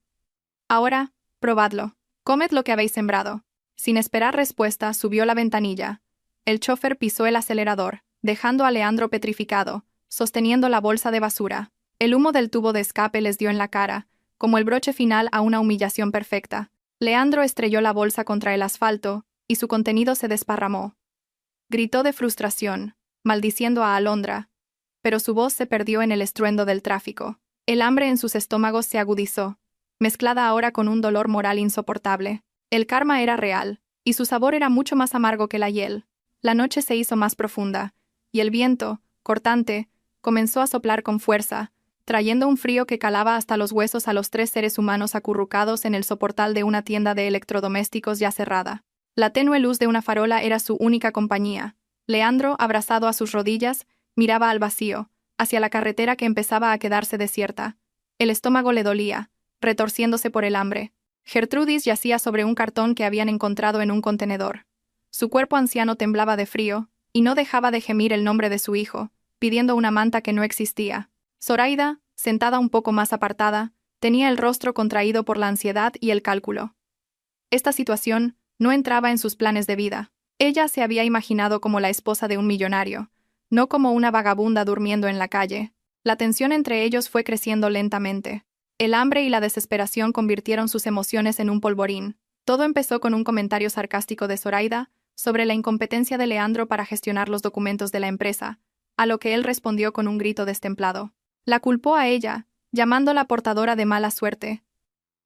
Ahora, probadlo. Comed lo que habéis sembrado». Sin esperar respuesta, subió la ventanilla. El chófer pisó el acelerador, dejando a Leandro petrificado, sosteniendo la bolsa de basura. El humo del tubo de escape les dio en la cara, como el broche final a una humillación perfecta. Leandro estrelló la bolsa contra el asfalto, y su contenido se desparramó. Gritó de frustración, maldiciendo a Alondra, pero su voz se perdió en el estruendo del tráfico. El hambre en sus estómagos se agudizó, mezclada ahora con un dolor moral insoportable. El karma era real, y su sabor era mucho más amargo que la hiel. La noche se hizo más profunda, y el viento, cortante, comenzó a soplar con fuerza, trayendo un frío que calaba hasta los huesos a los 3 seres humanos acurrucados en el soportal de una tienda de electrodomésticos ya cerrada. La tenue luz de una farola era su única compañía. Leandro, abrazado a sus rodillas, miraba al vacío, hacia la carretera que empezaba a quedarse desierta. El estómago le dolía, retorciéndose por el hambre. Gertrudis yacía sobre un cartón que habían encontrado en un contenedor. Su cuerpo anciano temblaba de frío, y no dejaba de gemir el nombre de su hijo, pidiendo una manta que no existía. Zoraida, sentada un poco más apartada, tenía el rostro contraído por la ansiedad y el cálculo. Esta situación no entraba en sus planes de vida. Ella se había imaginado como la esposa de un millonario, no como una vagabunda durmiendo en la calle. La tensión entre ellos fue creciendo lentamente. El hambre y la desesperación convirtieron sus emociones en un polvorín. Todo empezó con un comentario sarcástico de Zoraida sobre la incompetencia de Leandro para gestionar los documentos de la empresa, a lo que él respondió con un grito destemplado. La culpó a ella, llamándola portadora de mala suerte.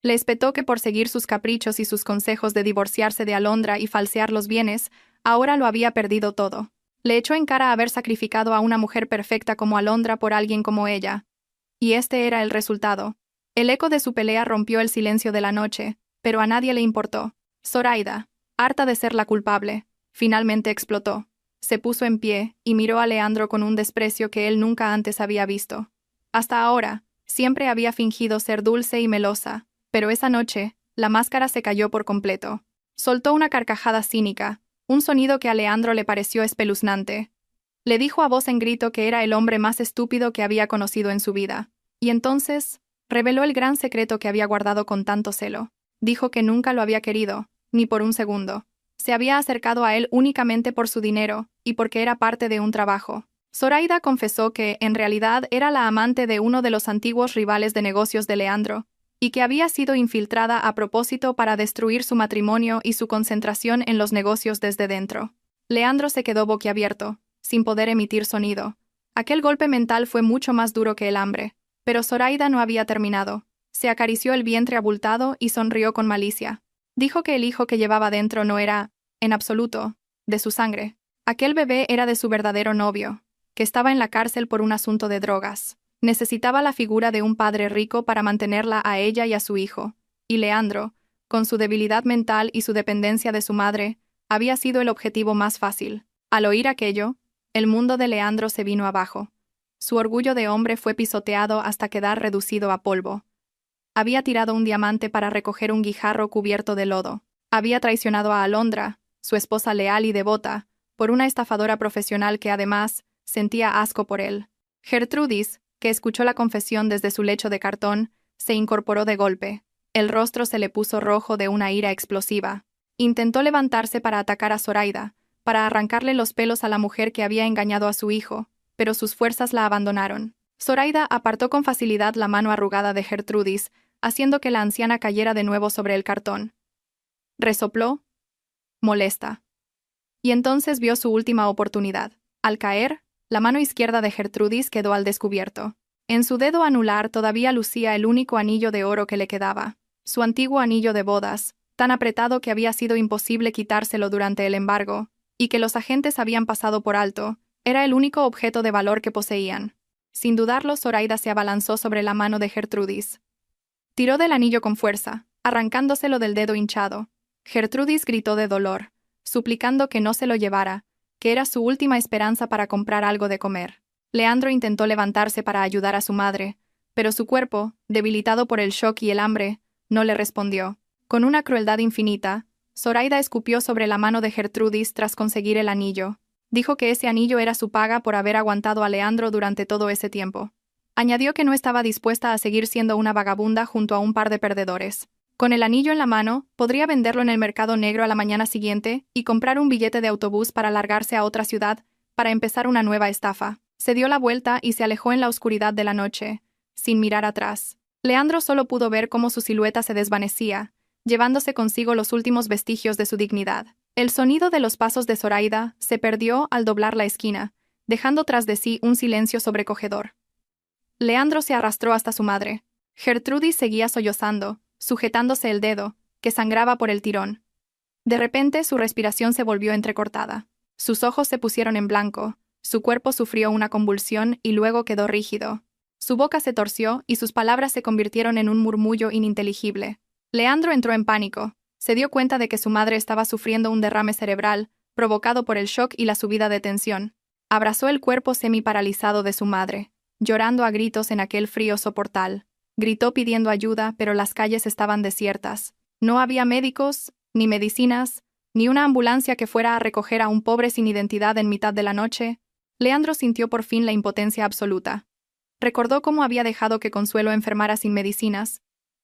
Le espetó que por seguir sus caprichos y sus consejos de divorciarse de Alondra y falsear los bienes, ahora lo había perdido todo. Le echó en cara haber sacrificado a una mujer perfecta como Alondra por alguien como ella. Y este era el resultado. El eco de su pelea rompió el silencio de la noche, pero a nadie le importó. Zoraida, harta de ser la culpable, finalmente explotó. Se puso en pie y miró a Leandro con un desprecio que él nunca antes había visto. Hasta ahora, siempre había fingido ser dulce y melosa, pero esa noche, la máscara se cayó por completo. Soltó una carcajada cínica, un sonido que a Leandro le pareció espeluznante. Le dijo a voz en grito que era el hombre más estúpido que había conocido en su vida. Y entonces, reveló el gran secreto que había guardado con tanto celo. Dijo que nunca lo había querido, ni por un segundo. Se había acercado a él únicamente por su dinero, y porque era parte de un trabajo. Zoraida confesó que, en realidad, era la amante de uno de los antiguos rivales de negocios de Leandro, y que había sido infiltrada a propósito para destruir su matrimonio y su concentración en los negocios desde dentro. Leandro se quedó boquiabierto, sin poder emitir sonido. Aquel golpe mental fue mucho más duro que el hambre, pero Zoraida no había terminado. Se acarició el vientre abultado y sonrió con malicia. Dijo que el hijo que llevaba dentro no era, en absoluto, de su sangre. Aquel bebé era de su verdadero novio, que estaba en la cárcel por un asunto de drogas. Necesitaba la figura de un padre rico para mantenerla a ella y a su hijo, y Leandro, con su debilidad mental y su dependencia de su madre, había sido el objetivo más fácil. Al oír aquello, el mundo de Leandro se vino abajo. Su orgullo de hombre fue pisoteado hasta quedar reducido a polvo. Había tirado un diamante para recoger un guijarro cubierto de lodo. Había traicionado a Alondra, su esposa leal y devota, por una estafadora profesional que además sentía asco por él. Gertrudis, que escuchó la confesión desde su lecho de cartón, se incorporó de golpe. El rostro se le puso rojo de una ira explosiva. Intentó levantarse para atacar a Zoraida, para arrancarle los pelos a la mujer que había engañado a su hijo, pero sus fuerzas la abandonaron. Zoraida apartó con facilidad la mano arrugada de Gertrudis, haciendo que la anciana cayera de nuevo sobre el cartón. Resopló, molesta. Y entonces vio su última oportunidad. Al caer, la mano izquierda de Gertrudis quedó al descubierto. En su dedo anular todavía lucía el único anillo de oro que le quedaba, su antiguo anillo de bodas, tan apretado que había sido imposible quitárselo durante el embargo, y que los agentes habían pasado por alto. Era el único objeto de valor que poseían. Sin dudarlo, Zoraida se abalanzó sobre la mano de Gertrudis. Tiró del anillo con fuerza, arrancándoselo del dedo hinchado. Gertrudis gritó de dolor, suplicando que no se lo llevara, que era su última esperanza para comprar algo de comer. Leandro intentó levantarse para ayudar a su madre, pero su cuerpo, debilitado por el shock y el hambre, no le respondió. Con una crueldad infinita, Zoraida escupió sobre la mano de Gertrudis tras conseguir el anillo. Dijo que ese anillo era su paga por haber aguantado a Leandro durante todo ese tiempo. Añadió que no estaba dispuesta a seguir siendo una vagabunda junto a un par de perdedores. Con el anillo en la mano, podría venderlo en el mercado negro a la mañana siguiente y comprar un billete de autobús para largarse a otra ciudad, para empezar una nueva estafa. Se dio la vuelta y se alejó en la oscuridad de la noche, sin mirar atrás. Leandro solo pudo ver cómo su silueta se desvanecía, llevándose consigo los últimos vestigios de su dignidad. El sonido de los pasos de Zoraida se perdió al doblar la esquina, dejando tras de sí un silencio sobrecogedor. Leandro se arrastró hasta su madre. Gertrudis seguía sollozando, sujetándose el dedo, que sangraba por el tirón. De repente su respiración se volvió entrecortada. Sus ojos se pusieron en blanco, Su cuerpo sufrió una convulsión y luego quedó rígido. Su boca se torció y sus palabras se convirtieron en un murmullo ininteligible. Leandro entró en pánico. Se dio cuenta de que su madre estaba sufriendo un derrame cerebral, provocado por el shock y la subida de tensión. Abrazó el cuerpo semi-paralizado de su madre, llorando a gritos en aquel frío soportal. Gritó pidiendo ayuda, pero las calles estaban desiertas. No había médicos, ni medicinas, ni una ambulancia que fuera a recoger a un pobre sin identidad en mitad de la noche. Leandro sintió por fin la impotencia absoluta. Recordó cómo había dejado que Consuelo enfermara sin medicinas,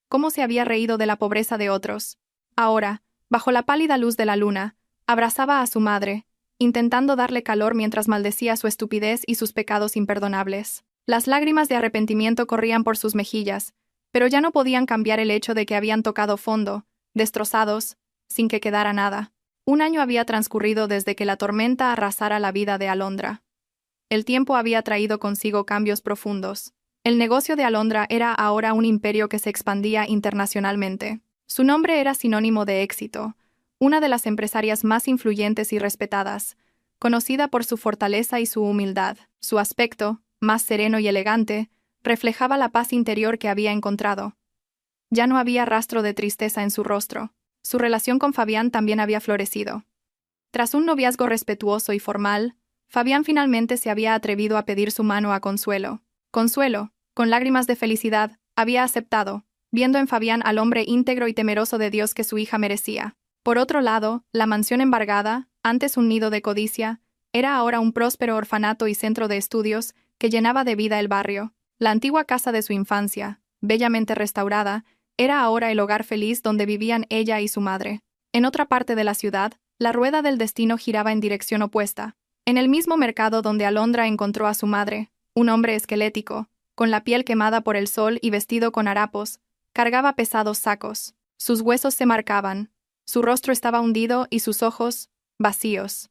cómo se había reído de la pobreza de otros. Ahora, bajo la pálida luz de la luna, abrazaba a su madre, intentando darle calor mientras maldecía su estupidez y sus pecados imperdonables. Las lágrimas de arrepentimiento corrían por sus mejillas, pero ya no podían cambiar el hecho de que habían tocado fondo, destrozados, sin que quedara nada. Un año había transcurrido desde que la tormenta arrasara la vida de Alondra. El tiempo había traído consigo cambios profundos. El negocio de Alondra era ahora un imperio que se expandía internacionalmente. Su nombre era sinónimo de éxito, una de las empresarias más influyentes y respetadas, conocida por su fortaleza y su humildad. Su aspecto, más sereno y elegante, reflejaba la paz interior que había encontrado. Ya no había rastro de tristeza en su rostro. Su relación con Fabián también había florecido. Tras un noviazgo respetuoso y formal, Fabián finalmente se había atrevido a pedir su mano a Consuelo. Consuelo, con lágrimas de felicidad, había aceptado, viendo en Fabián al hombre íntegro y temeroso de Dios que su hija merecía. Por otro lado, la mansión embargada, antes un nido de codicia, era ahora un próspero orfanato y centro de estudios que llenaba de vida el barrio. La antigua casa de su infancia, bellamente restaurada, era ahora el hogar feliz donde vivían ella y su madre. En otra parte de la ciudad, la rueda del destino giraba en dirección opuesta. En el mismo mercado donde Alondra encontró a su madre, un hombre esquelético, con la piel quemada por el sol y vestido con harapos, cargaba pesados sacos. Sus huesos se marcaban, su rostro estaba hundido y sus ojos, vacíos.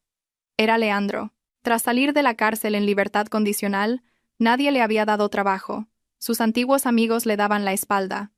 Era Leandro. Tras salir de la cárcel en libertad condicional, nadie le había dado trabajo. Sus antiguos amigos le daban la espalda.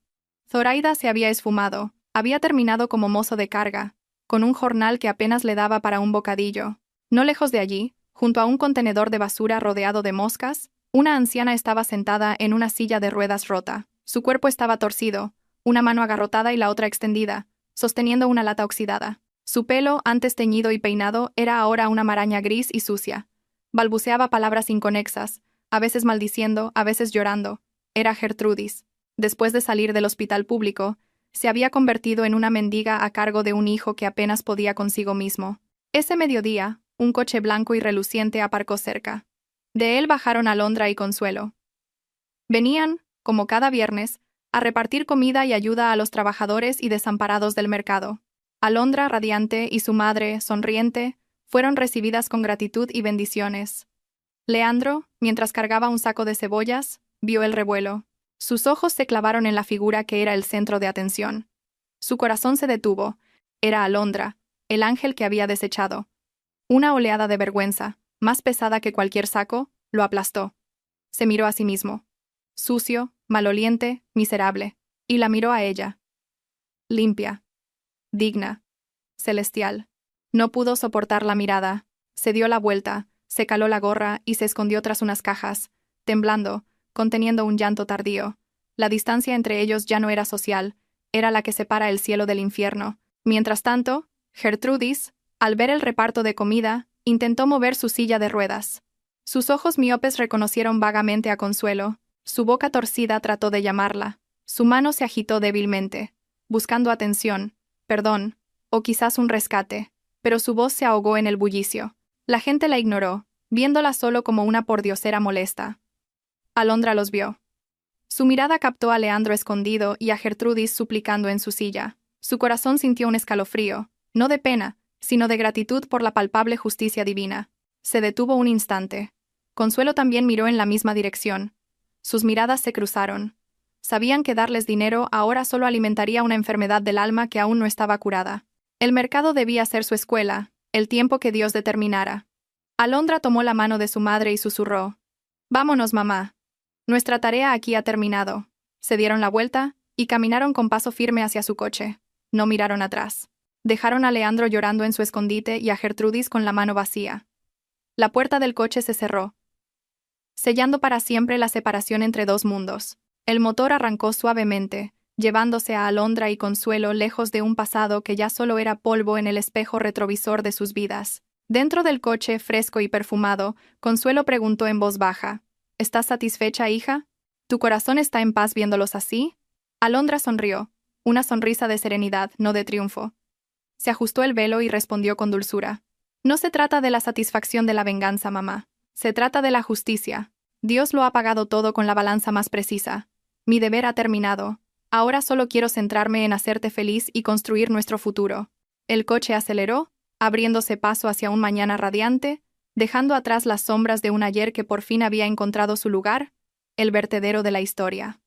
Zoraida se había esfumado, había terminado como mozo de carga, con un jornal que apenas le daba para un bocadillo. No lejos de allí, junto a un contenedor de basura rodeado de moscas, una anciana estaba sentada en una silla de ruedas rota. Su cuerpo estaba torcido, una mano agarrotada y la otra extendida, sosteniendo una lata oxidada. Su pelo, antes teñido y peinado, era ahora una maraña gris y sucia. Balbuceaba palabras inconexas, a veces maldiciendo, a veces llorando. Era Gertrudis. Después de salir del hospital público, se había convertido en una mendiga a cargo de un hijo que apenas podía consigo mismo. Ese mediodía, un coche blanco y reluciente aparcó cerca. De él bajaron Alondra y Consuelo. Venían, como cada viernes, a repartir comida y ayuda a los trabajadores y desamparados del mercado. Alondra, radiante, y su madre, sonriente, fueron recibidas con gratitud y bendiciones. Leandro, mientras cargaba un saco de cebollas, vio el revuelo. Sus ojos se clavaron en la figura que era el centro de atención. Su corazón se detuvo. Era Alondra, el ángel que había desechado. Una oleada de vergüenza, más pesada que cualquier saco, lo aplastó. Se miró a sí mismo. Sucio, maloliente, miserable. Y la miró a ella. Limpia. Digna. Celestial. No pudo soportar la mirada. Se dio la vuelta, se caló la gorra y se escondió tras unas cajas, temblando, conteniendo un llanto tardío. La distancia entre ellos ya no era social, era la que separa el cielo del infierno. Mientras tanto, Gertrudis, al ver el reparto de comida, intentó mover su silla de ruedas. Sus ojos miopes reconocieron vagamente a Consuelo. Su boca torcida trató de llamarla. Su mano se agitó débilmente, buscando atención, perdón, o quizás un rescate, pero su voz se ahogó en el bullicio. La gente la ignoró, viéndola solo como una pordiosera molesta. Alondra los vio. Su mirada captó a Leandro escondido y a Gertrudis suplicando en su silla. Su corazón sintió un escalofrío, no de pena, sino de gratitud por la palpable justicia divina. Se detuvo un instante. Consuelo también miró en la misma dirección. Sus miradas se cruzaron. Sabían que darles dinero ahora solo alimentaría una enfermedad del alma que aún no estaba curada. El mercado debía ser su escuela, el tiempo que Dios determinara. Alondra tomó la mano de su madre y susurró: «Vámonos, mamá. Nuestra tarea aquí ha terminado». Se dieron la vuelta y caminaron con paso firme hacia su coche. No miraron atrás. Dejaron a Leandro llorando en su escondite y a Gertrudis con la mano vacía. La puerta del coche se cerró, sellando para siempre la separación entre dos mundos. El motor arrancó suavemente, llevándose a Alondra y Consuelo lejos de un pasado que ya solo era polvo en el espejo retrovisor de sus vidas. Dentro del coche, fresco y perfumado, Consuelo preguntó en voz baja: ¿Estás satisfecha, hija? ¿Tu corazón está en paz viéndolos así? Alondra sonrió, una sonrisa de serenidad, no de triunfo. Se ajustó el velo y respondió con dulzura: No se trata de la satisfacción de la venganza, mamá. Se trata de la justicia. Dios lo ha pagado todo con la balanza más precisa. Mi deber ha terminado. Ahora solo quiero centrarme en hacerte feliz y construir nuestro futuro. El coche aceleró, abriéndose paso hacia un mañana radiante, dejando atrás las sombras de un ayer que por fin había encontrado su lugar, el vertedero de la historia.